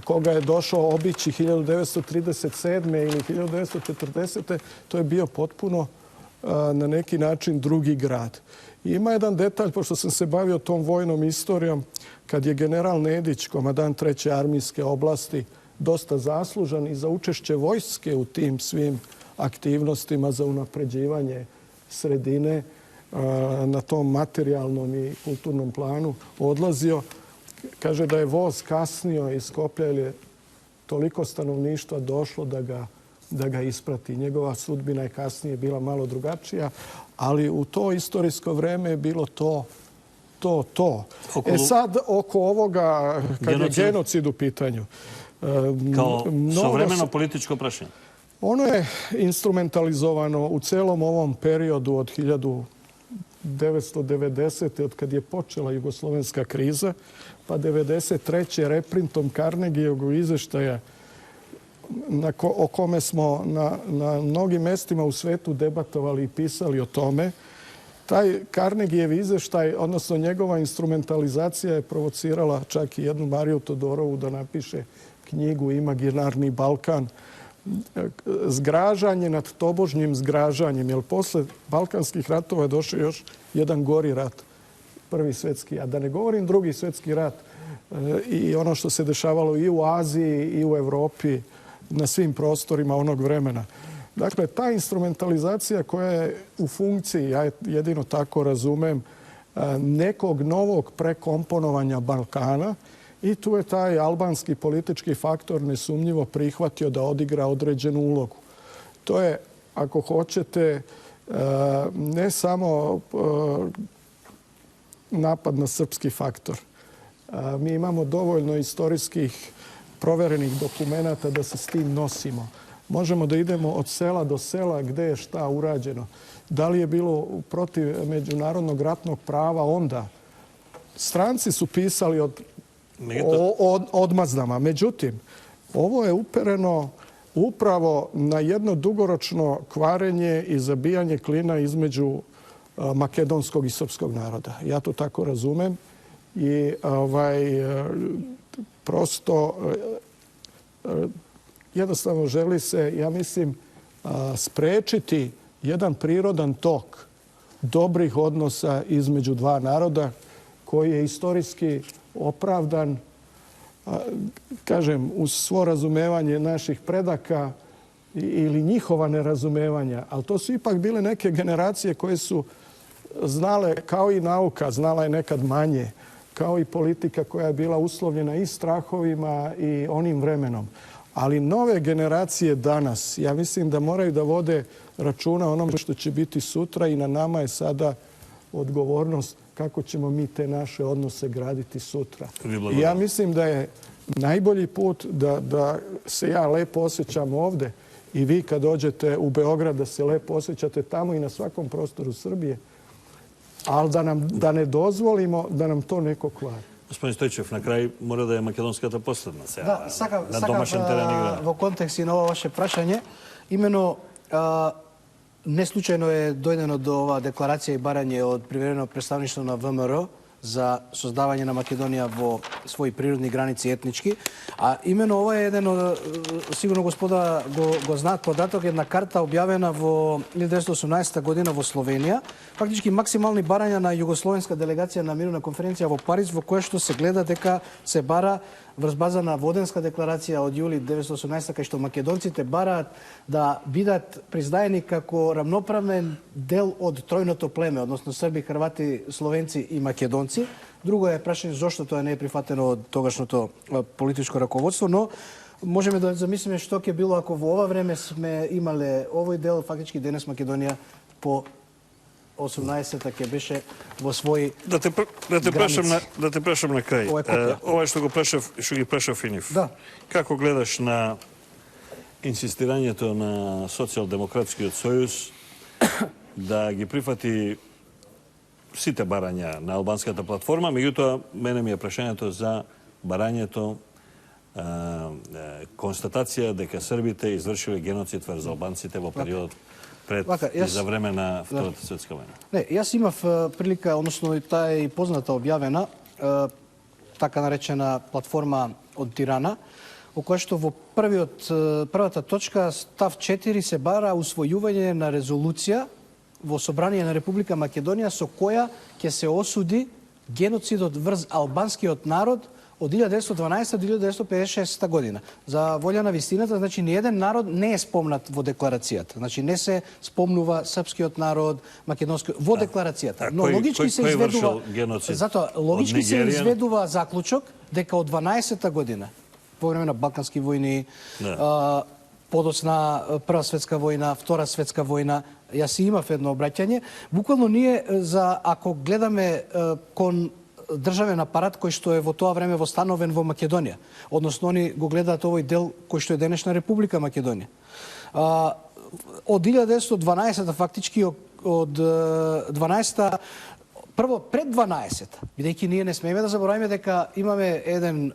koga je došao obići 1937. ili 1940. To je bio potpuno na neki način drugi grad. I ima jedan detalj, pošto sam se bavio tom vojnom istorijom, kad je general Nedić, komandant 3. armijske oblasti, dosta zaslužan i za učešće vojske u tim svim aktivnostima za unapređivanje sredine na tom materijalnom i kulturnom planu odlazio. Kaže da je voz kasnio iz Skoplja jer je toliko stanovništva došlo da ga isprati. Njegova sudbina je kasnije bila malo drugačija, ali u to istorijsko vreme je bilo to. Sad oko ovoga, kad je genocid u pitanju. Kao savremeno političko prašenje. Ono je instrumentalizovano u celom ovom periodu od 1990. od kad je počela jugoslovenska kriza, pa 1993. reprintom Carnegijevog izveštaja o kome smo na mnogim mestima u svetu debatovali i pisali o tome. Taj Carnegijev izveštaj, odnosno njegova instrumentalizacija je provocirala čak i jednu Mariju Todorovu da napiše knjigu Imaginarni Balkan. Zgražanje nad tobožnjim zgražanjem, jer posle Balkanskih ratova je došao još jedan gori rat, Prvi svjetski, a da ne govorim Drugi svjetski rat i ono što se dešavalo i u Aziji i u Evropi, na svim prostorima onog vremena. Dakle, ta instrumentalizacija koja je u funkciji, ja jedino tako razumem, nekog novog prekomponovanja Balkana, i tu je taj albanski politički faktor nesumnjivo prihvatio da odigra određenu ulogu. To je, ako hoćete, ne samo napad na srpski faktor. Mi imamo dovoljno istorijskih proverenih dokumenata da se s tim nosimo. Možemo da idemo od sela do sela gde je šta urađeno. Da li je bilo protiv međunarodnog ratnog prava onda? Stranci su pisali o odmazdama. Međutim, ovo je upereno upravo na jedno dugoročno kvarenje i zabijanje klina između makedonskog i srpskog naroda. Ja to tako razumem. I prosto jednostavno želi se, ja mislim, sprečiti jedan prirodan tok dobrih odnosa između dva naroda koji je istorijski opravdan, kažem, uz svo razumevanje naših predaka ili njihova nerazumevanja. Ali to su ipak bile neke generacije koje su znale, kao i nauka, znala je nekad manje, kao i politika koja je bila uslovljena i strahovima i onim vremenom. Ali nove generacije danas, ja mislim da moraju da vode računa o onome što će biti sutra i na nama je sada odgovornost kako ćemo mi te naše odnose graditi sutra. I ja mislim da je najbolji put da se ja lepo osjećam ovde i vi kad dođete u Beograd da se lepo osjećate tamo i na svakom prostoru Srbije, ali da ne dozvolimo da nam to neko kvari. Господин Стојчев, на крај мора да е македонската последна сега. Да, сакам на домашен терен игра. Во контекст и на ова ваше прашање, именно не случајно е дојдено до оваа декларација и барање од привремено представништво на ВМРО за создавање на Македонија во своји природни граници етнички. А именно ова е еден, сигурно господа го знаат податок, една карта објавена во 1918 година во Словенија. Фактички максимални барања на југословенска делегација на мирна конференција во Париз, во која што се гледа дека се бара врз база на Воденска декларација од јули 1918, кај што македонците бараат да бидат признаени како рамноправен дел од тројното племе, односно Срби, Хрвати, Словенци и Македонци. Друго е прашање зошто тоа не е прифатено од тогашното политичко раководство, но можеме да замислиме што ќе било ако во ова време сме имале овој дел, фактички денес Македонија по 18-та ќе беше во свој Да те прашам на крај. Ова е копија. Ова што ги прашав Финив. Да. Како гледаш на инсистирањето на Социјалдемократскиот сојуз да ги прифати сите барања на албанската платформа, меѓутоа мене ми е прашањето за барањето констатација дека србите извршиле геноцид врз албанците во периодот пред и за време на Втората светска војна. Не, јас имав прилика, односно таа е и позната објавена, така наречена платформа од Тирана, во која што во првата точка, став 4 се бара усвојување на резолуција во Собрание на Република Македонија со која ќе се осуди геноцидот врз албанскиот народ од 1912 до 1956 година. За волја на вистината, значи ниеден народ не е спомнат во декларацијата. Значи не се спомнува српскиот народ, македонскиот во декларацијата. Но логички се изведува затоа логички се изведува заклучок дека од 12-та година по време на Балкански војни, подоцна Прва светска војна, Втора светска војна, јас си имав едно обраќање. Буквално ние ако гледаме кон државен апарат кој што е во тоа време востановен во Македонија. Односно, они го гледаат овој дел кој што е денешна Република Македонија. Од 1912-та, фактички од 12-та, прво пред 12-та, бидејќи ние не смееме да забораваме дека имаме еден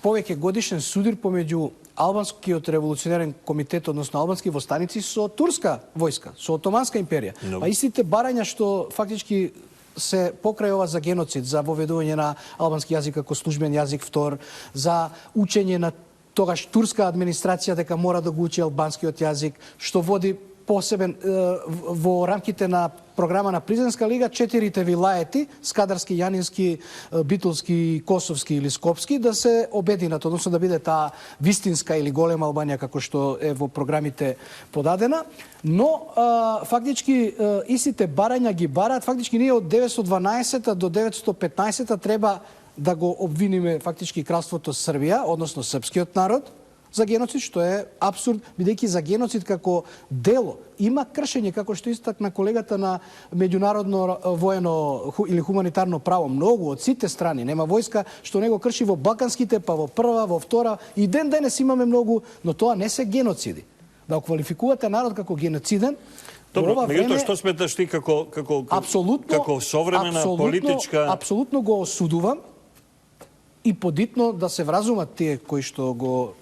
повеќе годишен судир помеѓу Албанскиот револуционерен комитет, односно албански востаници со турска војска, со Отоманска империја. Па истите барања што фактички се покрај ова за геноцид, за воведување на албански јазик како службен јазик втор, за учење на тогаш турска администрација дека мора да го учи албанскиот јазик, што води посебен во рамките на програма на Призренска лига 4 вилаети, Скадарски, Јанински, Битолски, Косовски или Скопски, да се обединат, односно да биде таа вистинска или голема Албанија како што е во програмите подадена. Но фактички истите барања ги бараат, фактички ние од 912 до 915 треба да го обвиниме фактички кралството Србија, односно српскиот народ, за геноцид, што е абсурд, бидејќи за геноцид како дело има кршење, како што истакна колегата, на меѓународно воено или хуманитарно право. Многу од сите страни, нема војска што не го крши во Балканските, па во прва, во втора, и ден денес имаме многу, но тоа не се геноциди. Да оквалификувате народ како геноциден, добро, меѓутоа што сметаш ти како современа политичка... Апсолутно го осудувам и подитно да се вразумат тие кои што го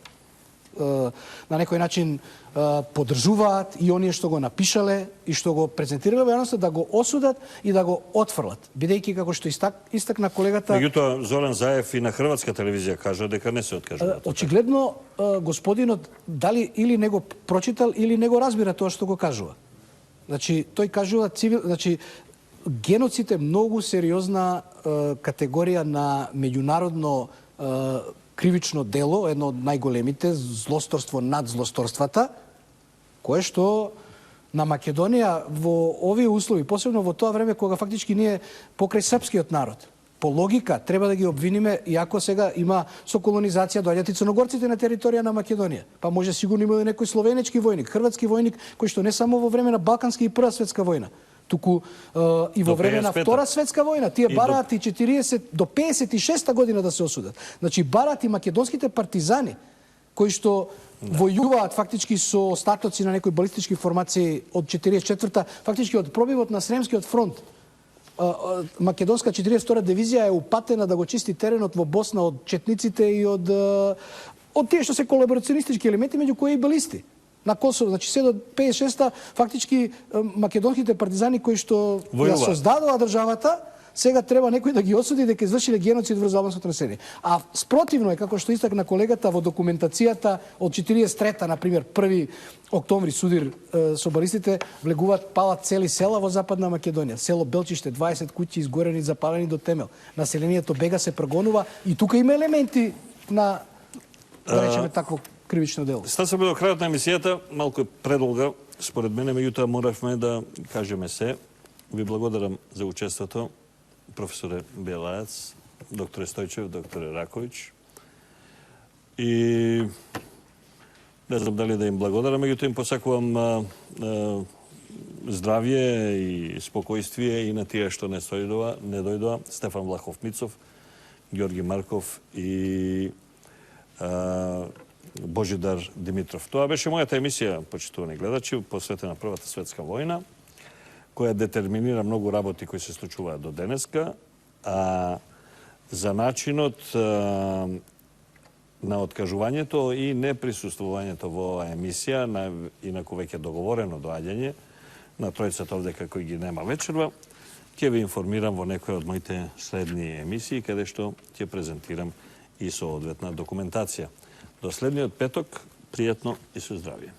на некој начин поддржуваат и оние што го напишале и што го презентирале во јавноста, да го осудат и да го отфрлат. Бидејќи, како што истакна колегата... Меѓутоа, Зоран Заев и на хрватска телевизија кажа дека не се откажува. Очигледно, господинот дали или не го прочитал, или не го разбира тоа што го кажува. Значи, тој кажува значи, геноцид е многу сериозна категорија на меѓународно кривично дело, едно од најголемите, злосторство над злосторствата, кое што на Македонија во овие услови, посебно во тоа време кога фактички ние покрај српскиот народ, по логика треба да ги обвиниме, иако сега има со колонизација доаѓаат и црногорците на територија на Македонија. Па може сигурно има и некој словенечки војник, хрватски војник, кој што не само во време на Балкански и Прва светска војна, туку и во време на Втора светска војна. Тие бараат и 40 до 56 година да се осудат. Значи бараат и македонските партизани кои што војуваат фактички со остатоци на некои балистички формации од 44-та, фактички од пробивот на Сремскиот фронт. Македонска 42-та дивизија е упатена да го чисти теренот во Босна од четниците и од тие што се колаборационистички елементи, меѓу кои и балисти. На Косово, значи се до 56-та, фактички македонските партизани кои што ја создадоа државата, сега треба некој да ги осуди дека извршиле геноцид врз албанското население. А спротивно е, како што истакна колегата, во документацијата од 43-та, например, 1 октомври судир со балистите влегуваат, палат цели села во Западна Македонија. Село Белчиште, 20 куќи изгорени, запалени до темел. Населението бега, се прогонува и тука има елементи на, да речеме, такво кривично дело. Стаса бе до крајот на емисијата, малку предолга, според мене, меѓутоа моравме да кажеме се. Ви благодарам за учеството, професоре Белаец, докторе Стојчев, докторе Раковиќ. И не знам дали да им благодарам, меѓутоа им посакувам zdravje i spokojstvije i na tije što ne dojdova Stefan Vlahov-Micov, Georgi Markov i Božidar Dimitrov. Това беше моята емисија, почитувани гледачи, посветена Првата светска војна, која детерминира многу работи кои се случуваат до денеска, а за начинот на откажувањето и неприсуствувањето во оваа емисија, инаку веќе договорено доаѓање на тројцата овдека кои ги нема вечерва, ќе ви информирам во некој од моите следни емисии, каде што ќе презентирам и соодветна документација. До следниот петок, пријатно и со здравие.